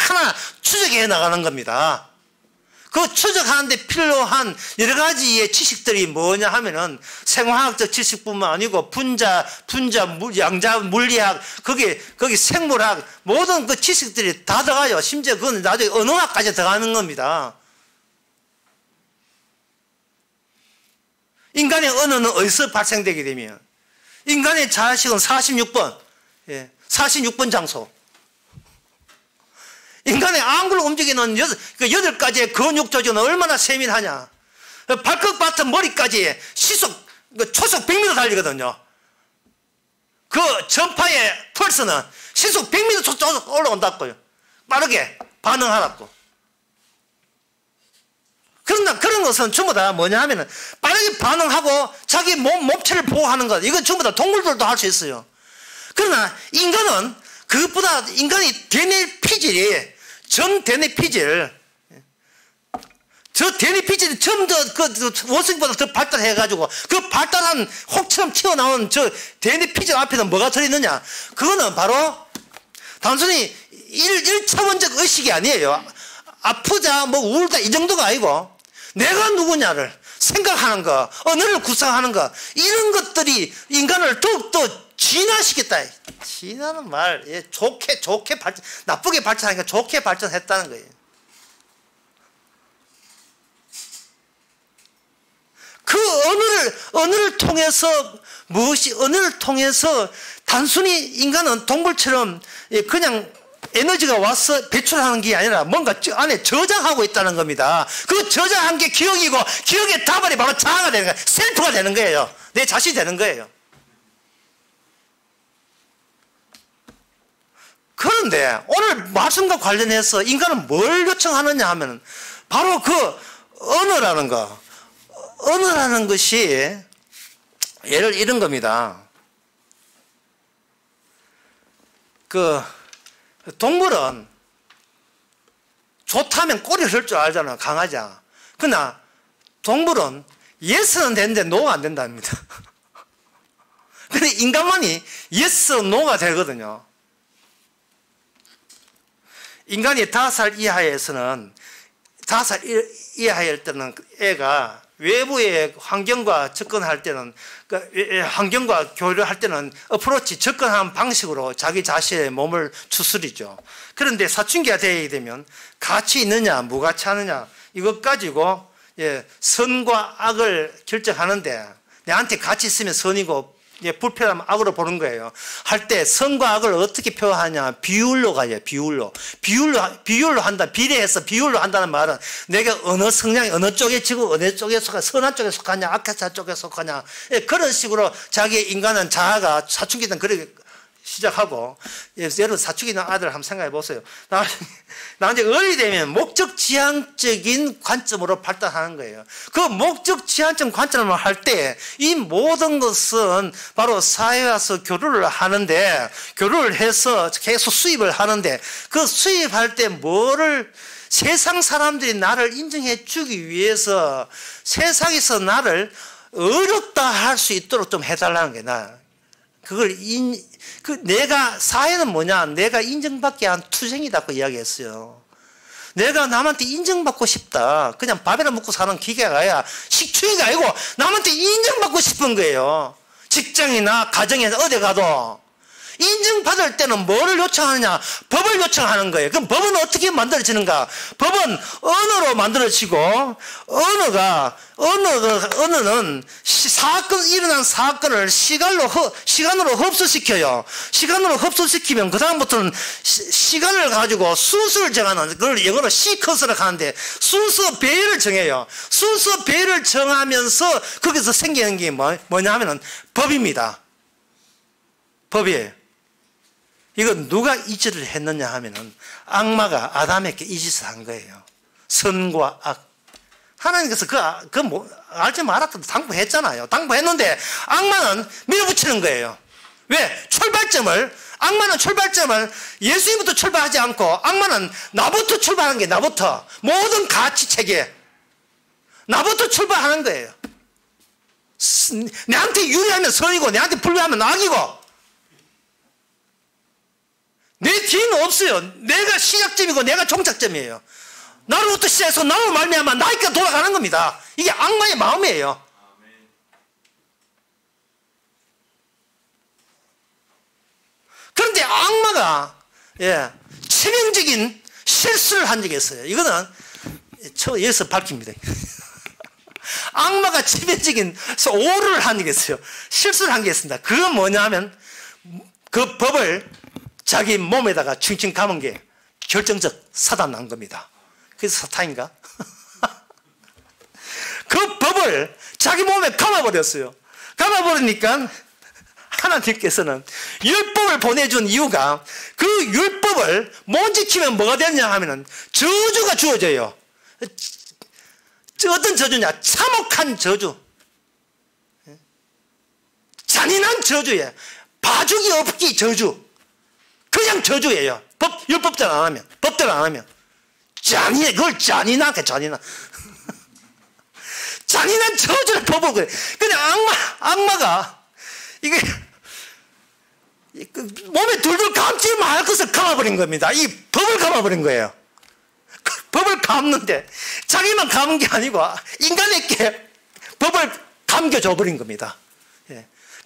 하나 추적해 나가는 겁니다. 그 추적하는데 필요한 여러 가지의 지식들이 뭐냐 하면은 생화학적 지식뿐만 아니고 분자, 양자, 물리학, 거기 생물학, 모든 그 지식들이 다 들어가요. 심지어 그건 나중에 언어학까지 들어가는 겁니다. 인간의 언어는 어디서 발생되게 되면 인간의 자식은 46번 46번 장소, 인간의 안구를 움직이는 8가지의 근육 조직은 얼마나 세밀하냐. 발끝 바트 머리까지 초속 100m 달리거든요. 그 전파의 펄스는 시속 100m 초속 올라온다고요. 빠르게 반응하라고. 그런 것은 전부 다 뭐냐 하면은 빠르게 반응하고 자기 몸체를 보호하는 것, 이건 전부 다 동물들도 할 수 있어요. 그러나 인간은 그것보다 인간이 DNA 피질이 DNA 피질이 좀 더 원숭이보다 더 발달해가지고 그 발달한 혹처럼 튀어나온 저 DNA 피질 앞에는 뭐가 들어있느냐? 그거는 바로 단순히 1차원적 의식이 아니에요. 아프다, 우울다 이 정도가 아니고 내가 누구냐를 생각하는 거, 언어를 구상하는 거, 이런 것들이 인간을 더욱더 진화시켰다. 진화는 말, 좋게 발전, 나쁘게 발전하니까 좋게 발전했다는 거예요. 그 언어를 통해서 단순히 인간은 동물처럼 그냥 에너지가 와서 배출하는 게 아니라 뭔가 안에 저장하고 있다는 겁니다. 그 저장한 게 기억이고 기억의 다발이 바로 자아가 되는 거예요. 셀프가 되는 거예요. 내 자신이 되는 거예요. 그런데 오늘 말씀과 관련해서 인간은 뭘 요청하느냐 하면 바로 그 언어라는 것이 예를 이런 겁니다. 그 동물은 좋다면 꼬리 흘 줄 알잖아, 강아지야. 그러나 동물은 예스는 되는데 노가 안 된답니다. 근데 인간만이 예스, 노가 되거든요. 인간이 5살 이하에서는 5살 이하일 때는 애가 외부의 환경과 접근할 때는 환경과 교류할 때는 어프로치 접근하는 방식으로 자기 자신의 몸을 추스리죠. 그런데 사춘기가 되게 되면 가치 있느냐 무가치 하느냐 이것 가지고 선과 악을 결정하는데 내한테 가치 있으면 선이고 불편하면 악으로 보는 거예요. 할 때 선과 악을 어떻게 표현하냐 비율로 가요. 비율로 한다. 비례해서 비율로 한다는 말은 내가 어느 성향이 어느 쪽에 지고 어느 쪽에 속하냐 선한 쪽에 속하냐 악한 쪽에 속하냐 그런 식으로 자기의 인간은 자아가 사춘기 때는 그렇게 시작하고 여러분 사춘기 난 아들 한번 생각해 보세요. 나중에 어른이 되면 목적 지향적인 관점으로 발달하는 거예요. 그 목적 지향적 관점을 할 때 이 모든 것은 바로 사회에 와서 교류를 하는데 교류를 해서 계속 수입을 하는데 그 수입할 때 뭐를 세상 사람들이 나를 인정해 주기 위해서 세상에서 나를 어렵다 할 수 있도록 좀 해달라는 게 나아요. 그걸 내가 사회는 뭐냐? 내가 인정받기 위한 투쟁이다고 이야기했어요. 내가 남한테 인정받고 싶다. 그냥 밥이나 먹고 사는 기계가 아니라 식충이가 아니고 남한테 인정받고 싶은 거예요. 직장이나 가정에서 어디 가도 인정받을 때는 뭐를 요청하느냐? 법을 요청하는 거예요. 그럼 법은 어떻게 만들어지는가? 법은 언어로 만들어지고 언어는 일어난 사건을 시간으로 흡수시켜요. 시간으로 흡수시키면 그다음부터는 시간을 가지고 순서를 정하는 그걸 영어로 시퀀스라고 하는데 순서 배열을 정해요. 순서 배열을 정하면서 거기서 생기는 게 뭐냐 하면은 법입니다. 법이에요. 이거 누가 이 짓을 했느냐 하면은 악마가 아담에게 이 짓을 한 거예요. 선과 악. 하나님께서 알지 말았던 당부했잖아요. 당부했는데 악마는 밀어붙이는 거예요. 왜? 악마는 출발점을 예수님부터 출발하지 않고 악마는 나부터 출발하는 게 나부터. 모든 가치 체계. 나부터 출발하는 거예요. 내한테 유리하면 선이고 내한테 불리하면 악이고 내 뒤는 없어요. 내가 시작점이고 내가 종착점이에요. 나로부터 시작해서 나로 말미암아 나에게 돌아가는 겁니다. 이게 악마의 마음이에요. 그런데 악마가 치명적인 실수를 한 적이 있어요. 이거는 여기서 밝힙니다. 악마가 치명적인 오류를 한 적이 있어요. 실수를 한 게 있습니다. 그건 뭐냐 하면 그 법을 자기 몸에다가 칭칭 감은 게 결정적 사단 난 겁니다. 그래서 사탄인가? 그 법을 자기 몸에 감아버렸어요. 감아버리니까 하나님께서는 율법을 보내준 이유가 그 율법을 못 지키면 뭐가 되느냐 하면은 저주가 주어져요. 어떤 저주냐? 참혹한 저주. 잔인한 저주예요. 봐주기 없기 저주. 그냥 저주예요. 율법대로 안 하면, 법대로 안 하면. 그걸 잔인한 저주를 법을 그래. 근데 악마가, 이게, 몸에 둘둘 감지 말 것을 감아버린 겁니다. 이 법을 감아버린 거예요. 법을 감는데, 자기만 감은 게 아니고, 인간에게 법을 감겨줘버린 겁니다.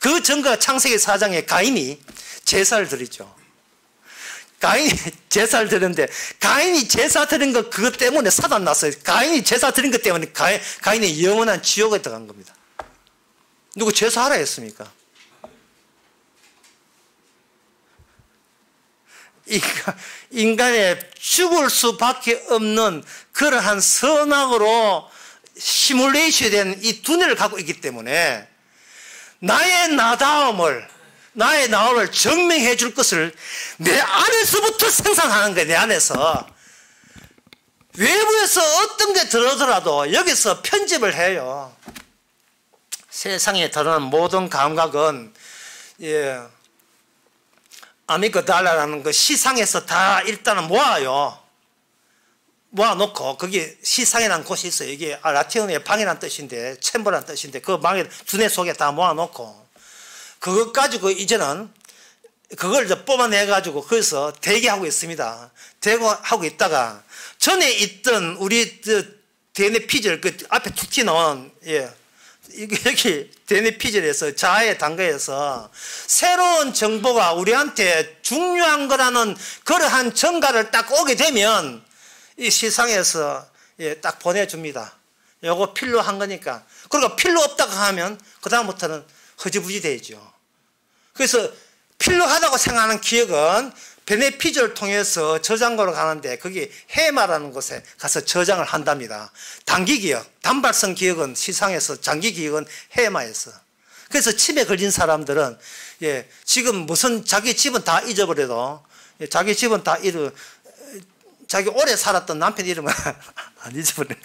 그 전과 창세기 4장에 가인이 제사를 드리죠. 가인이 제사를 드렸는데 가인이 제사 드린 것 그것 때문에 사단 났어요. 가인이 제사 드린 것 때문에 가인이 영원한 지옥에 들어간 겁니다. 누구 제사하라 했습니까? 인간의 죽을 수밖에 없는 그러한 선악으로 시뮬레이션이 된 이 두뇌를 갖고 있기 때문에 나의 나다움을 증명해 줄 것을 내 안에서부터 생산하는 거예요. 내 안에서. 외부에서 어떤 게 들어오더라도 여기서 편집을 해요. 세상에 드러나는 모든 감각은 아미그달라라는 그 시상에서 다 일단은 모아놓고 거기 시상이라는 곳이 있어요. 이게 라틴어의 방이라는 뜻인데 챔버라는 뜻인데 그 방에 두뇌 속에 다 모아놓고 그것 가지고 이제는 그걸 이제 뽑아내가지고 거기서 대기하고 있습니다. 대기하고 있다가 전에 있던 우리 DNA 피질 그 앞에 툭 튀어나온 여기 DNA 피질에서 자아의 단계에서 새로운 정보가 우리한테 중요한 거라는 그러한 정가를 딱 오게 되면 이 시상에서 딱 보내줍니다. 요거 필요한 거니까. 그리고 필요 없다고 하면 그 다음부터는 허지부지 되죠. 그래서 필요하다고 생각하는 기억은 베네피즈를 통해서 저장고로 가는데 거기 헤마라는 곳에 가서 저장을 한답니다. 단기 기억, 단발성 기억은 시상에서, 장기 기억은 헤마에서. 그래서 치매 걸린 사람들은 지금 무슨 자기 집은 다 잊어버려도 자기 집은 다 자기 오래 살았던 남편 이름은 안 잊어버려요.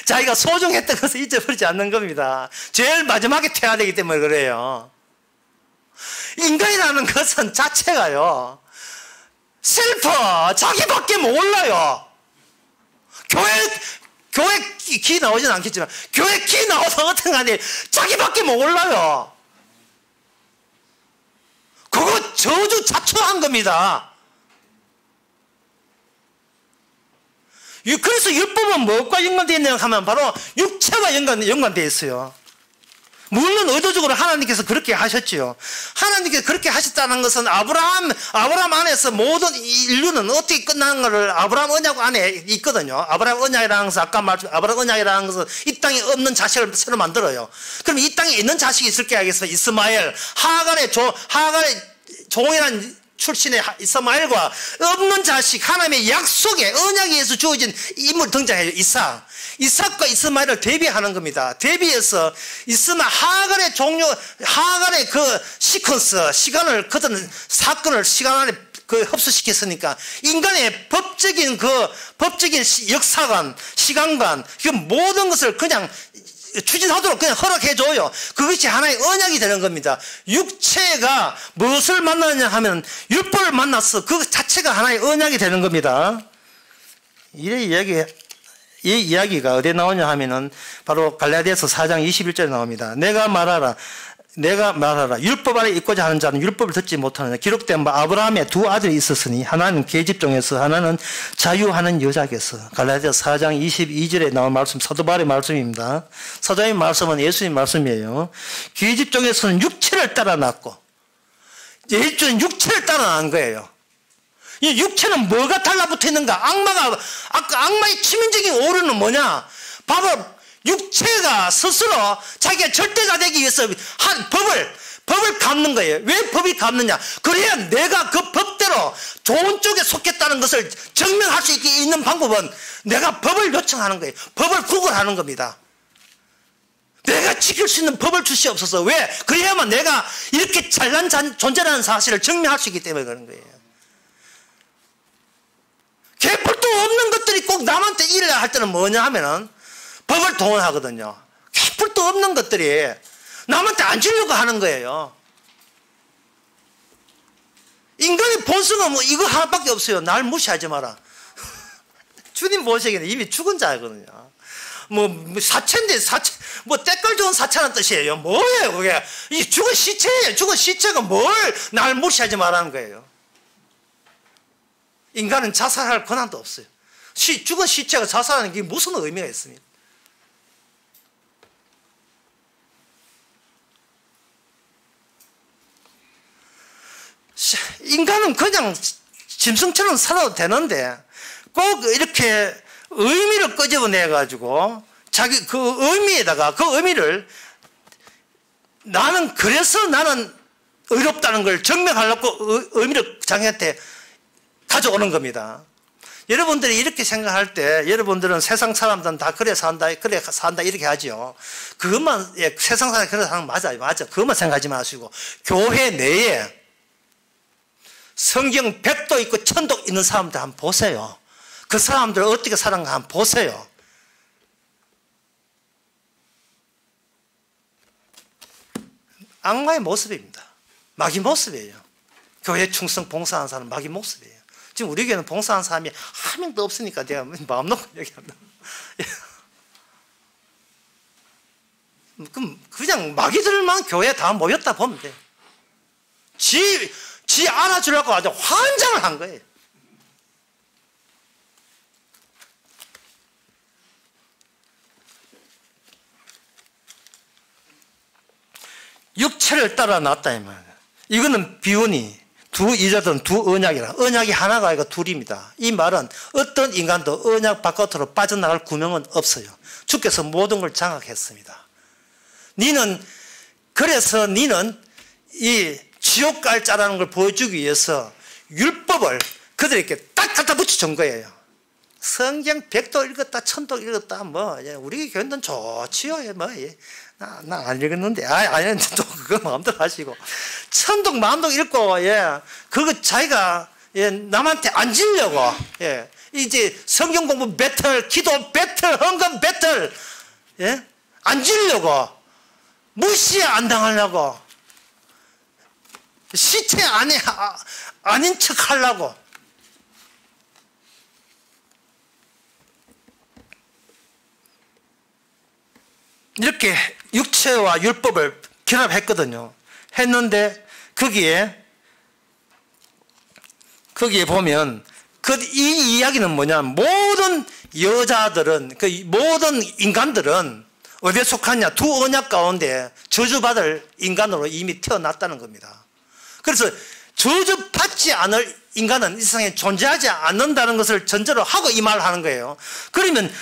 자기가 소중했던 것을 잊어버리지 않는 겁니다. 제일 마지막에 퇴화되기 때문에 그래요. 인간이라는 것은 자체가요, 셀프, 자기밖에 몰라요. 교회 기 나오진 않겠지만, 교회 기 나와서 어떤 간에 자기밖에 몰라요. 그거 저주 자초한 겁니다. 그래서 율법은 무엇과 연관되어 있느냐 하면 바로 육체와 연관되어 있어요. 물론 의도적으로 하나님께서 그렇게 하셨지요. 하나님께서 그렇게 하셨다는 것은 아브라함 안에서 모든 인류는 어떻게 끝나는 것을 아브라함 언약 안에 있거든요. 아브라함 언약이라는 것은 아까 말씀, 아브라함 언약이라는 것은 이 땅에 없는 자식을 새로 만들어요. 그럼 이 땅에 있는 자식이 있을 게 알겠어요. 이스마엘, 하갈의 종이란 출신의 이스마엘과 없는 자식, 하나님의 약속의 언약에 의해서 주어진 인물 등장해요. 이삭과 이스마엘을 대비하는 겁니다. 대비해서 하갈의 그 시퀀스, 시간을, 그든 사건을 시간 안에 흡수시켰으니까 인간의 법적인 역사관, 시간관, 그 모든 것을 그냥 추진하도록 그냥 허락해줘요. 그것이 하나의 언약이 되는 겁니다. 육체가 무엇을 만나느냐 하면 율법을 만나서 그 자체가 하나의 언약이 되는 겁니다. 이 이야기가 어디에 나오냐 하면은 바로 갈라디아서 4장 21절에 나옵니다. 내가 말하라. 율법 아래 있고자 하는 자는 율법을 듣지 못하느냐. 기록된 바 아브라함의 두 아들이 있었으니 하나는 계집종에서 하나는 자유하는 여자에게서. 갈라디아서 4장 22절에 나온 말씀, 사도 바울의 말씀입니다. 사도의 말씀은 예수님 말씀이에요. 계집종에서는 육체를 따라 났고, 예수는 육체를 따라 난 거예요. 이 육체는 뭐가 달라붙어 있는가? 악마의 치명적인 오류는 뭐냐? 바로 육체가 스스로 자기가 절대가 되기 위해서 한 법을 갚는 거예요. 왜 법이 갚느냐? 그래야 내가 그 법대로 좋은 쪽에 속했다는 것을 증명할 수 있는 방법은 내가 법을 요청하는 거예요. 법을 구걸하는 겁니다. 내가 지킬 수 있는 법을 주시옵소서. 왜? 그래야만 내가 이렇게 잘난 존재라는 사실을 증명할 수 있기 때문에 그런 거예요. 개뿔도 없는 것들이 꼭 남한테 일을 할 때는 뭐냐 하면은 법을 동원하거든요. 개뿔도 없는 것들이 남한테 안 주려고 하는 거예요. 인간의 본성은 뭐 이거 하나밖에 없어요. 날 무시하지 마라. 주님 보시기에는 이미 죽은 자거든요. 사체인데, 때깔 좋은 사체라는 뜻이에요. 뭐예요, 그게? 이 죽은 시체예요. 죽은 시체가 뭘 날 무시하지 말라는 거예요. 인간은 자살할 권한도 없어요. 죽은 시체가 자살하는 게 무슨 의미가 있습니까? 인간은 그냥 짐승처럼 살아도 되는데 꼭 이렇게 의미를 끄집어내가지고 자기 그 의미에다가 그 의미를 나는 의롭다는 걸 증명하려고 의미를 자기한테 가져오는 겁니다. 여러분들이 이렇게 생각할 때 여러분들은 세상 사람들은 다 그래 산다 이렇게 하지요. 그것만 세상 사람이 그래 사는 맞아요. 그것만 생각하지 마시고 교회 내에 성경 100도 있고 1000도 있는 사람들 한번 보세요. 그 사람들 어떻게 살아가는가 한번 보세요. 악마의 모습입니다. 마귀 모습이에요. 교회 충성 봉사하는 사람 마귀 모습이에요. 지금 우리 교회는 봉사하는 사람이 한 명도 없으니까 내가 마음 놓고 얘기한다. 그럼 그냥 마귀들만 교회에 다 모였다 보면 돼. 지 알아주려고 아주 환장을 한 거예요. 육체를 따라 났다 이 말이에요. 이거는 비유니 두 이자든 두 언약이라. 언약이 하나가 아니고 둘입니다. 이 말은 어떤 인간도 언약 바깥으로 빠져나갈 구멍은 없어요. 주께서 모든 걸 장악했습니다. 그래서 니는 이 지옥 갈 자라는 걸 보여주기 위해서 율법을 그들에게 딱 갖다 붙여준 거예요. 성경 100도 읽었다 1000도 읽었다 우리 교회는 좋지요. 나 안 읽었는데 아니 또 그거 마음대로 하시고 1000도 마음대로 읽고 그거 자기가 남한테 안 지려고 이제 성경 공부 배틀 기도 배틀 헌금 배틀 안 지려고 무시 안 당하려고 시체 아닌 척 하려고 이렇게 육체와 율법을 결합했거든요. 했는데 거기에 보면 이 이야기는 뭐냐? 모든 여자들은 모든 인간들은 어디에 속하냐? 두 언약 가운데 저주받을 인간으로 이미 태어났다는 겁니다. 그래서 저주받지 않을 인간은 이 세상에 존재하지 않는다는 것을 전제로 하고 이 말을 하는 거예요. 그러면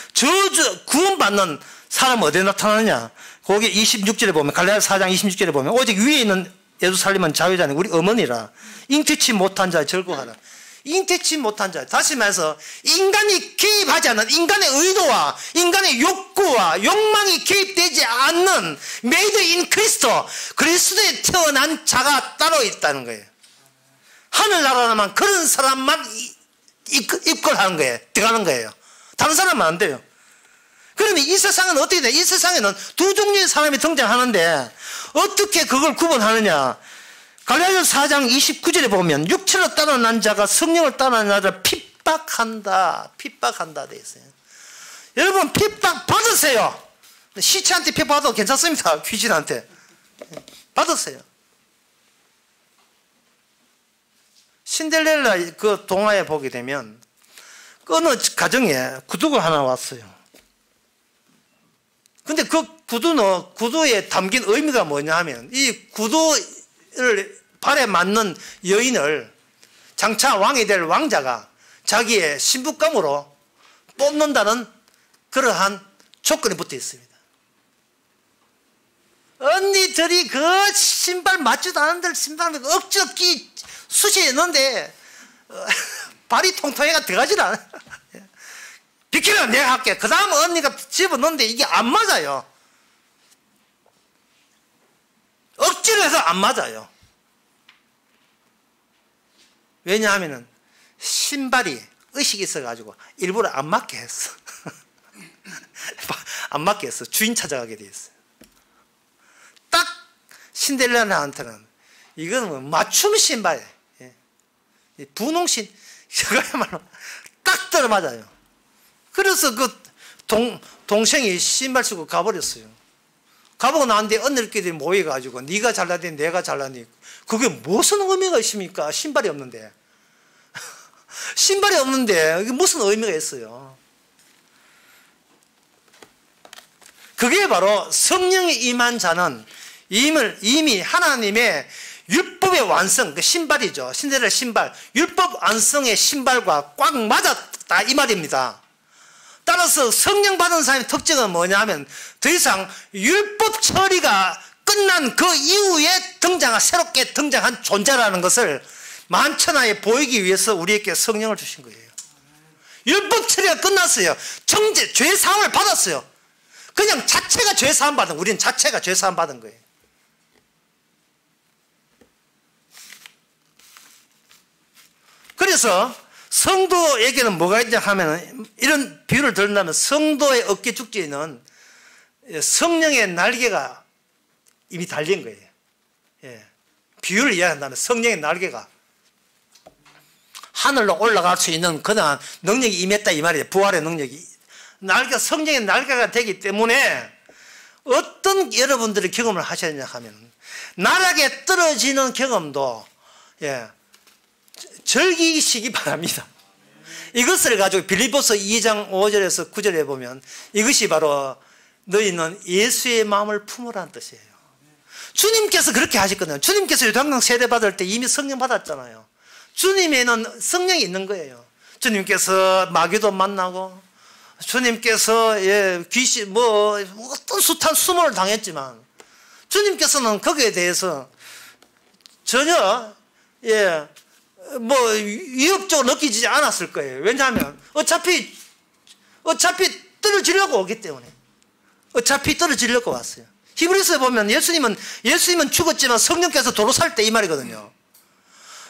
구원받는 사람 어디에 나타나느냐? 거기 26절에 보면 갈라디아 4장 26절에 보면 오직 위에 있는 예루살렘은 자유자니 우리 어머니라. 잉태치 못한 자에 절거하라. 잉태치 못한 자. 다시 말해서 인간이 개입하지 않는 인간의 의도와 인간의 욕구와 욕망이 개입되지 않는 메이드 인 그리스도에 태어난 자가 따로 있다는 거예요. 하늘나라만 그런 사람만 입건하는 거예요. 들어가는 거예요. 다른 사람은 안 돼요. 그러면 이 세상은 어떻게 돼? 이 세상에는 두 종류의 사람이 등장하는데 어떻게 그걸 구분하느냐? 갈라디아 4장 29절에 보면 육체로 따라 난 자가 성령을 따라 난 자를 핍박한다 되어 있어요. 여러분 핍박 받으세요. 시체한테 핍박 받아도 괜찮습니다. 귀신한테 받으세요. 신데렐라 그 동화에 보게 되면 어느 가정에 구두가 하나 왔어요. 근데 그 구두에 담긴 의미가 뭐냐 하면 이 구두를 발에 맞는 여인을 장차 왕이 될 왕자가 자기의 신부감으로 뽑는다는 그러한 조건이 붙어 있습니다. 언니들이 그 신발 맞지도 않은데 신발을 억지로 쑤시했는데 발이 통통해가 들어가질 않아. 비키면 내가 할게. 그 다음 언니가 집어넣는데 이게 안 맞아요. 억지로 해서 안 맞아요. 왜냐하면 신발이 의식이 있어가지고 일부러 안 맞게 했어. 안 맞게 했어. 주인 찾아가게 돼 있어요. 딱 신데렐라한테는 이건 맞춤 신발, 분홍신, 그야말로 딱 들어맞아요. 그래서 그 동생이 신발 쓰고 가버렸어요. 가보고 나는데 언니들끼리 모여가지고 네가 잘나니 내가 잘나니 그게 무슨 의미가 있습니까? 신발이 없는데. 신발이 없는데 이게 무슨 의미가 있어요? 그게 바로 성령이 임한 자는 이미 하나님의 율법의 완성, 그 신발이죠. 신데렐라 신발, 율법 완성의 신발과 꽉 맞았다 이 말입니다. 따라서 성령 받은 사람의 특징은 뭐냐 하면 더 이상 율법 처리가 끝난 그 이후에 새롭게 등장한 존재라는 것을 만천하에 보이기 위해서 우리에게 성령을 주신 거예요. 율법 처리가 끝났어요. 죄 사함을 받았어요. 그냥 자체가 죄 사함 받은, 우리는 자체가 죄 사함 받은 거예요. 그래서 성도에게는 뭐가 있냐 하면, 이런 비유를 들는다면 성도의 어깨 축지에는 성령의 날개가 이미 달린 거예요. 예. 비유를 이야기한다면 성령의 날개가 하늘로 올라갈 수 있는 그러한 능력이 임했다 이 말이에요. 부활의 능력이. 성령의 날개가 되기 때문에 어떤 여러분들이 경험을 하셔야 되냐 하면, 나락에 떨어지는 경험도 즐기시기 바랍니다. 이것을 가지고 빌립보서 2장 5절에서 9절에 보면 이것이 바로 너희는 예수의 마음을 품으라는 뜻이에요. 주님께서 그렇게 하셨거든요. 주님께서 요단강 세례 받을 때 이미 성령 받았잖아요. 주님에는 성령이 있는 거예요. 주님께서 마귀도 만나고, 주님께서 귀신 어떤 숱한 수모를 당했지만 주님께서는 거기에 대해서 전혀 위협적으로 느끼지 않았을 거예요. 왜냐하면 어차피 떨어지려고 오기 때문에. 어차피 떨어지려고 왔어요. 히브리서에 보면 예수님은 죽었지만 성령께서 도로 살 때 이 말이거든요.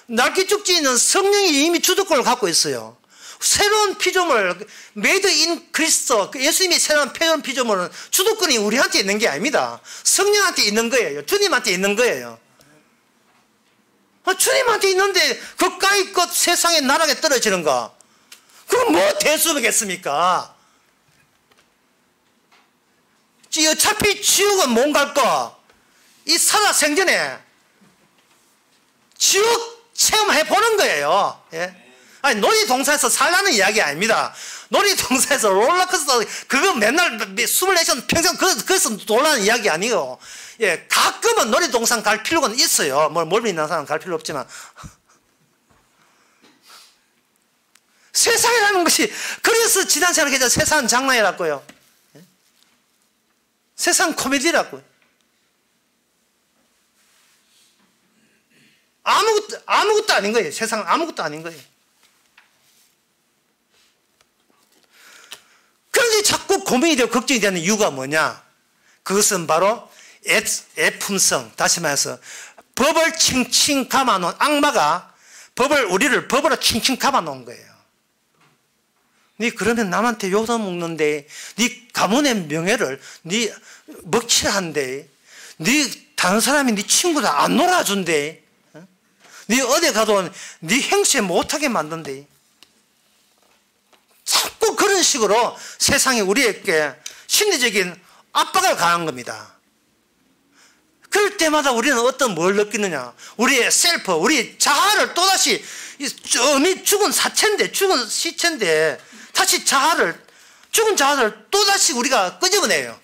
날개축지는 성령이 이미 주도권을 갖고 있어요. 새로운 피조물, 메이드 인 그리스도, 예수님이 새로운 피조물은 주도권이 우리한테 있는 게 아닙니다. 성령한테 있는 거예요. 주님한테 있는 거예요. 주님한테 있는데 그까이 것 세상의 나락에 떨어지는 거, 그건 뭐 대수겠습니까? 어차피 지옥은 못 갈 거, 이 살아생전에 지옥 체험해 보는 거예요. 아니, 놀이동산에서 살라는 이야기 아닙니다. 놀이동산에서 롤러코스터 그거 맨날 숨을 내쉬면 평생 그래서 놀라는 이야기 아니에요. 가끔은 놀이동산 갈 필요는 있어요. 멀리 있는 사람은 갈 필요 없지만 세상이라는 것이, 그래서 지난 시간에 계속 세상은 장난이라고요. 세상 코미디라고요. 아무것도 아닌 거예요. 세상은 아무것도 아닌 거예요. 그런데 자꾸 고민이 되고 걱정이 되는 이유가 뭐냐? 그것은 바로 애품성, 다시 말해서 법을 칭칭 감아놓은 악마가 우리를 법으로 칭칭 감아놓은 거예요. 네 그러면 남한테 욕먹는데, 네 가문의 명예를 네 먹칠한데, 네 다른 사람이 네 친구들 안 놀아준대, 네 어디 가도 네 행세 못하게 만든대. 자꾸 그런 식으로 세상에 우리에게 심리적인 압박을 가한 겁니다. 그럴 때마다 우리는 뭘 느끼느냐? 우리의 셀프, 우리 자아를 또다시, 죽은 사체인데, 죽은 시체인데 다시 죽은 자아를 또다시 우리가 끄집어내요.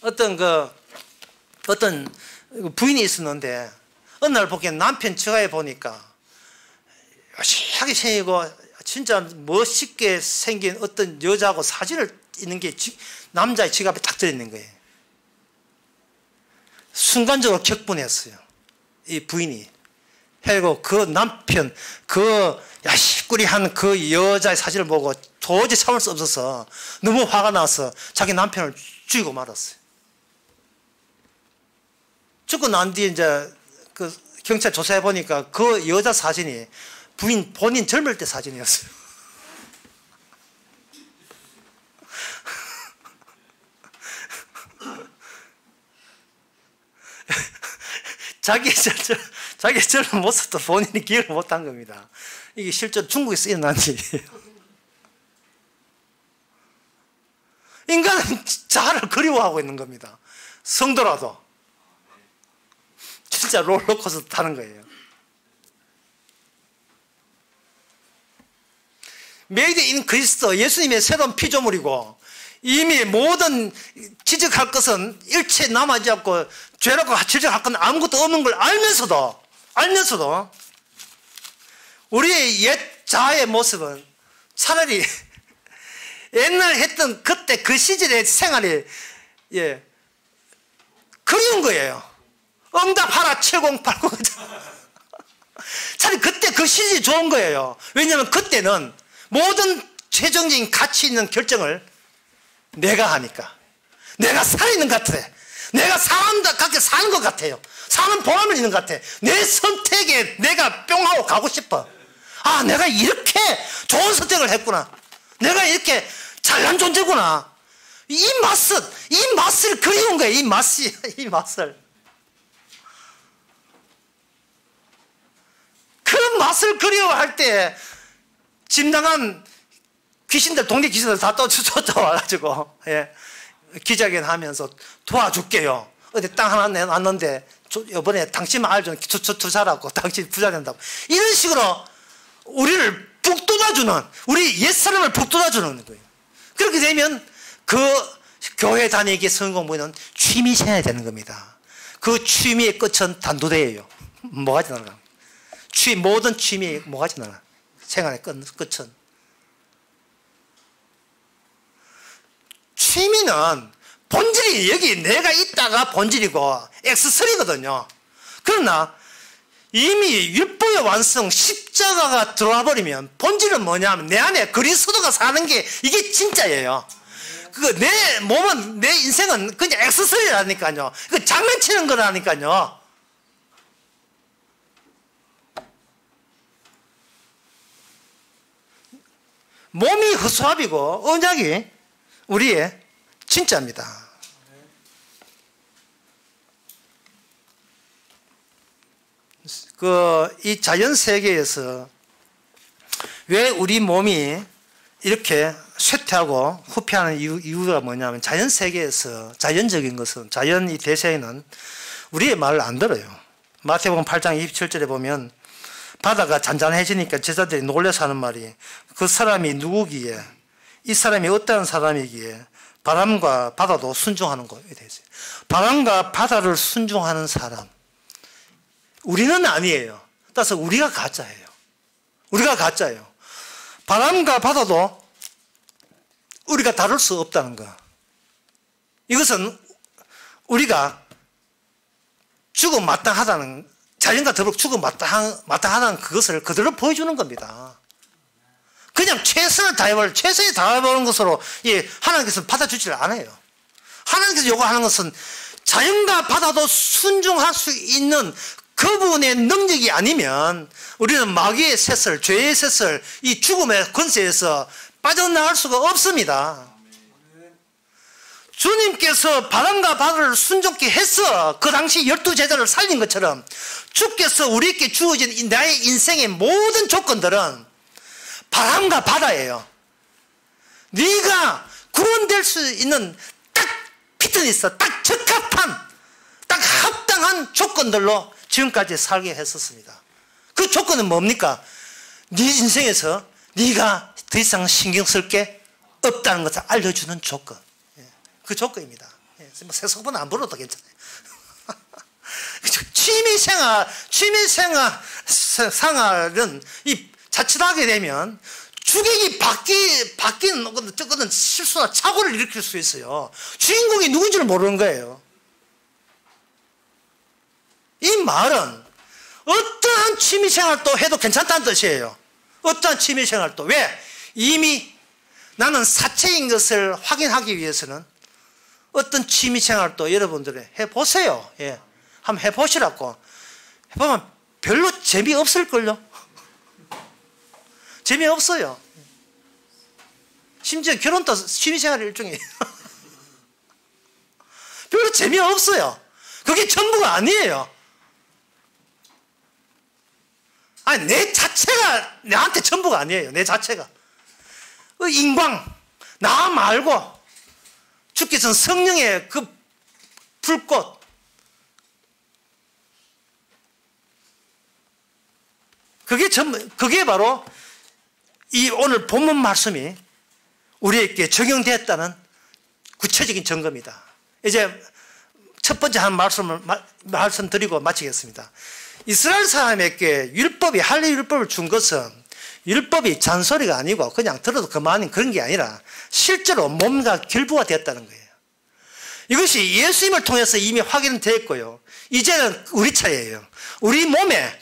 어떤 부인이 있었는데, 어느 날 보기엔 남편 처가에 보니까 여시하게 생기고 진짜 멋있게 생긴 어떤 여자하고 사진을 있는 게 남자의 지갑에 딱 들어있는 거예요. 순간적으로 격분했어요. 이 부인이. 그리고 그 남편, 야식꾸리한 그 여자의 사진을 보고 도저히 참을 수 없어서 너무 화가 나서 자기 남편을 죽이고 말았어요. 죽고 난 뒤에 이제 그 경찰 조사해 보니까 그 여자 사진이 본인 젊을 때 사진이었어요. 자기 젊은 모습도 본인이 기억을 못한 겁니다. 이게 실제로 중국에서 일어난 일이에요. 인간은 자아를 그리워하고 있는 겁니다. 성도라도. 진짜 롤러코스터 타는 거예요. 메이드 인 그리스도, 예수님의 새로운 피조물이고, 이미 모든 지적할 것은 일체 남아있지 않고 죄라고 지적할 건 아무것도 없는 걸 알면서도 우리의 옛 자아의 모습은 차라리 옛날 했던 그때 그 시절의 생활이 그리운 거예요. 응답하라 7089. 차라리 그때 그 시절이 좋은 거예요. 왜냐하면 그때는 모든 최종적인 가치 있는 결정을 내가 하니까. 내가 살아있는 것 같아. 내가 사람답게 사는 것 같아요. 사는 보람이 있는 것 같아. 내 선택에 내가 뿅 하고 가고 싶어. 아, 내가 이렇게 좋은 선택을 했구나. 내가 이렇게 잘난 존재구나. 이 맛을 그리운 거예요. 이 맛을. 그 맛을 그리워할 때 짐당한 귀신들, 동네 귀신들 다 쫓아와가지고, 기자회견 하면서 도와줄게요. 어디 땅 하나 내놨는데, 이번에 당신 말 좀 투자라고, 당신 부자 된다고. 이런 식으로 우리를 북돋아주는, 우리 옛사람을 북돋아주는 거예요. 그렇게 되면 그 교회 다니기 성공부는 취미생활이 되는 겁니다. 그 취미의 끝은 단도대예요. 뭐가지 나가. 모든 취미의 뭐가지 나가. 생활의 끝은. 취미는 본질이 여기 내가 있다가 본질이고 액세서리거든요. 그러나 이미 율법의 완성 십자가가 들어와 버리면 본질은 뭐냐면 내 안에 그리스도가 사는 게 이게 진짜예요. 내 몸은 내 인생은 그냥 액세서리라니까요. 그 장난치는 거라니까요. 몸이 허수아비고 언약이 우리의 진짜입니다. 이 자연 세계에서 왜 우리 몸이 이렇게 쇠퇴하고 후퇴하는 이유가 뭐냐면 자연 세계에서 자연적인 것은 자연 이 대세에는 우리의 말을 안 들어요. 마태복음 8장 27절에 보면 바다가 잔잔해지니까 제자들이 놀라서 하는 말이 그 사람이 누구기에 이 사람이 어떠한 사람이기에 바람과 바다도 순종하는 거에 대해서 바람과 바다를 순종하는 사람 우리는 아니에요. 따라서 우리가 가짜예요. 우리가 가짜예요. 바람과 바다도 우리가 다룰 수 없다는 거. 이것은 우리가 죽음 마땅하다는 자연과 더불어 죽음 마땅하다는 그것을 그대로 보여주는 겁니다. 그냥 최선을 다해보는 것으로 하나님께서 받아주지를 않아요. 하나님께서 요구하는 것은 자연과 바다도 순종할 수 있는 그분의 능력이 아니면 우리는 마귀의 셋을, 죄의 셋을, 이 죽음의 권세에서 빠져나갈 수가 없습니다. 주님께서 바람과 바다를 순종케 해서 그 당시 12제자를 살린 것처럼 주께서 우리에게 주어진 나의 인생의 모든 조건들은 바람과 바다예요. 네가 구원될 수 있는 딱 피트니스, 딱 적합한, 딱 합당한 조건들로 지금까지 살게 했었습니다. 그 조건은 뭡니까? 네 인생에서 네가 더 이상 신경 쓸 게 없다는 것을 알려주는 조건. 그 조건입니다. 세속은 안 불러도 괜찮아요. 취미생활은 자칫하게 되면 주객이 바뀌는 것은 실수나 착오를 일으킬 수 있어요. 주인공이 누군지를 모르는 거예요. 이 말은 어떠한 취미생활도 해도 괜찮다는 뜻이에요. 어떠한 취미생활도. 왜? 이미 나는 사체인 것을 확인하기 위해서는 어떤 취미생활도 여러분들이 해보세요. 한번 해보시라고. 해보면 별로 재미없을걸요. 재미없어요. 심지어 결혼도 취미생활 일종이에요. 별로 재미없어요. 그게 전부가 아니에요. 아니, 내 자체가 나한테 전부가 아니에요. 내 자체가. 인광, 나 말고 주께서는 성령의 그 불꽃, 그게 바로 이 오늘 본문 말씀이 우리에게 적용되었다는 구체적인 증거입니다. 이제 첫 번째 한 말씀드리고 마치겠습니다. 이스라엘 사람에게 율법이 할례 율법을 준 것은 율법이 잔소리가 아니고 그냥 들어도 그만인 그런 게 아니라 실제로 몸과 결부가 되었다는 거예요. 이것이 예수님을 통해서 이미 확인됐고요. 이제는 우리 차례예요. 우리 몸에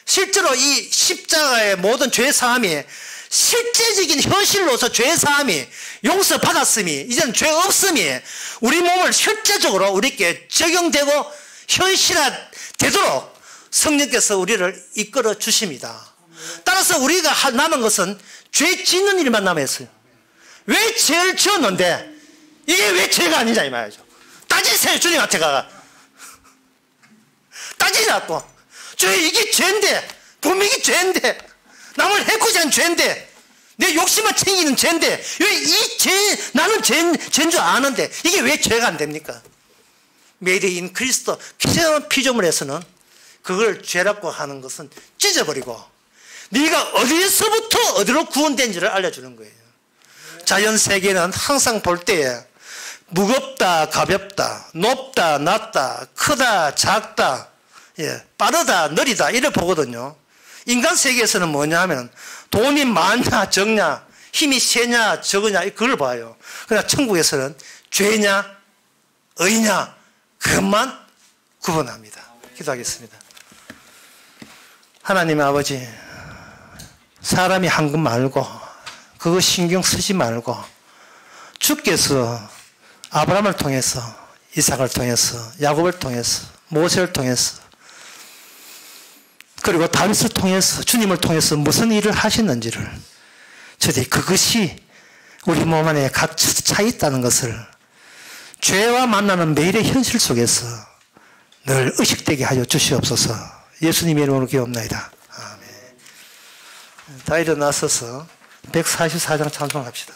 실제로 이 십자가의 모든 죄 사함이 실제적인 현실로서 죄 사함이 용서받았음이 이제는 죄 없음이 우리 몸을 실제적으로 우리께 적용되고 현실화 되도록 성령께서 우리를 이끌어 주십니다. 따라서 우리가 남은 것은 죄 짓는 일만 남아있어요. 왜 죄를 지었는데 이게 왜 죄가 아니냐 이 말이죠. 따지세요. 주님한테 가가 따지지 않고 이게 죄인데 분명히 죄인데 남을 해코지 않은 죄인데 내 욕심만 챙기는 죄인데 왜 이 죄 나는 죄인 줄 아는데 이게 왜 죄가 안 됩니까? 메이드 인 그리스도 새로운 피조물에서는 그걸 죄라고 하는 것은 찢어버리고 네가 어디에서부터 어디로 구원된지를 알려주는 거예요. 자연 세계는 항상 볼 때에 무겁다 가볍다 높다 낮다 크다 작다 빠르다 느리다 이래 보거든요. 인간 세계에서는 뭐냐 하면 돈이 많냐 적냐 힘이 세냐 적으냐 그걸 봐요. 그러나 천국에서는 죄냐 의냐 그것만 구분합니다. 기도하겠습니다. 하나님 아버지, 사람이 한 것 말고 그거 신경 쓰지 말고 주께서 아브라함을 통해서 이삭을 통해서 야곱을 통해서 모세를 통해서 그리고 다윗을 통해서 주님을 통해서 무슨 일을 하셨는지를 저들이 그것이 우리 몸 안에 갇혀 있다는 것을 죄와 만나는 매일의 현실 속에서 늘 의식되게 하여 주시옵소서. 예수님의 이름으로 기도합나이다. 아멘. 다 일어나서서 144장 찬송합시다.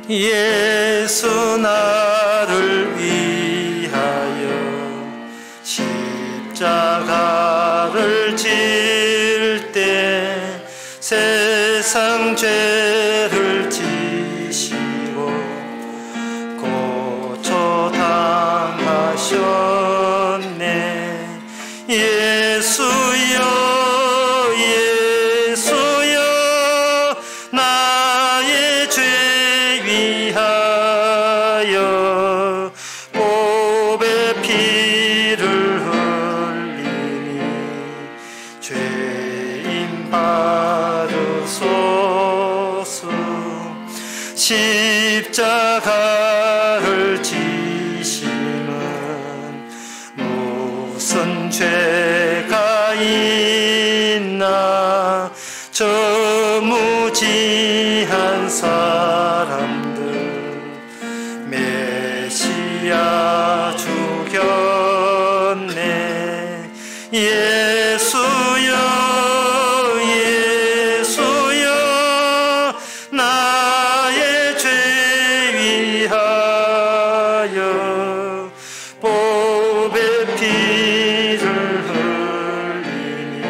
예수 나를 위하여 십자가를 질 때 세상 죄를 지시고 고쳐 당하셨네. 예수여 예수여 나의 죄 위하여 보배 피를 흘리니 죄인 받으소서. 십자가를 지심은 무슨 죄가 있나. 저 무지한 사람들 메시아 죽였네. 예수여 예수여 나의 죄 위하여 보배 피를 흘리니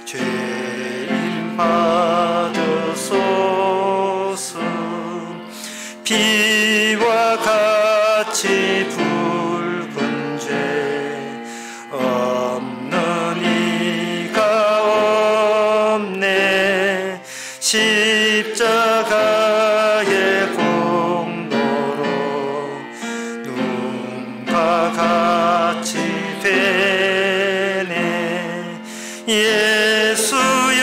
죄인 받으소서. 피와 같이 붉은 죄 없는 이가 없네. 십자가의 공로로 눈과 같이 되네. 예수여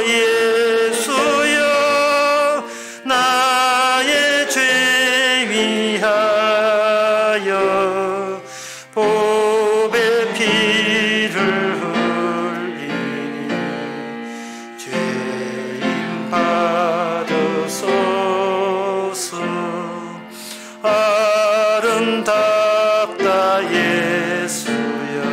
예수여 나의 죄 위하여 보배 피를 흘리니 죄인 받으소서. 아름답다 예수여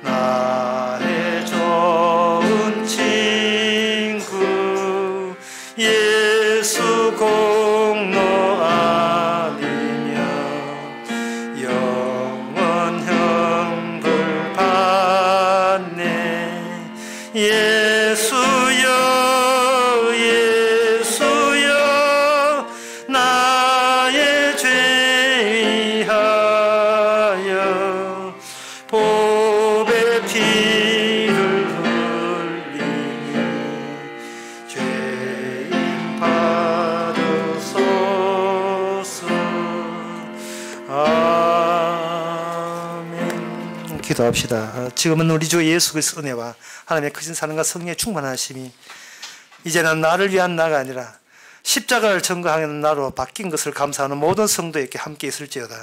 나의 좋은 친구. 예수 공로 아니면 영원 형벌 예수여 예수여 나의 죄 위하여 보배 피를 흘리니 죄인 받으소서. 아멘. 기도합시다. 지금은 우리 주 예수 그리스도의 은혜와 하나님의 크신 사랑과 성령의 충만하심이 이제는 나를 위한 나가 아니라 십자가를 전거하는 나로 바뀐 것을 감사하는 모든 성도에게 함께 있을지어다.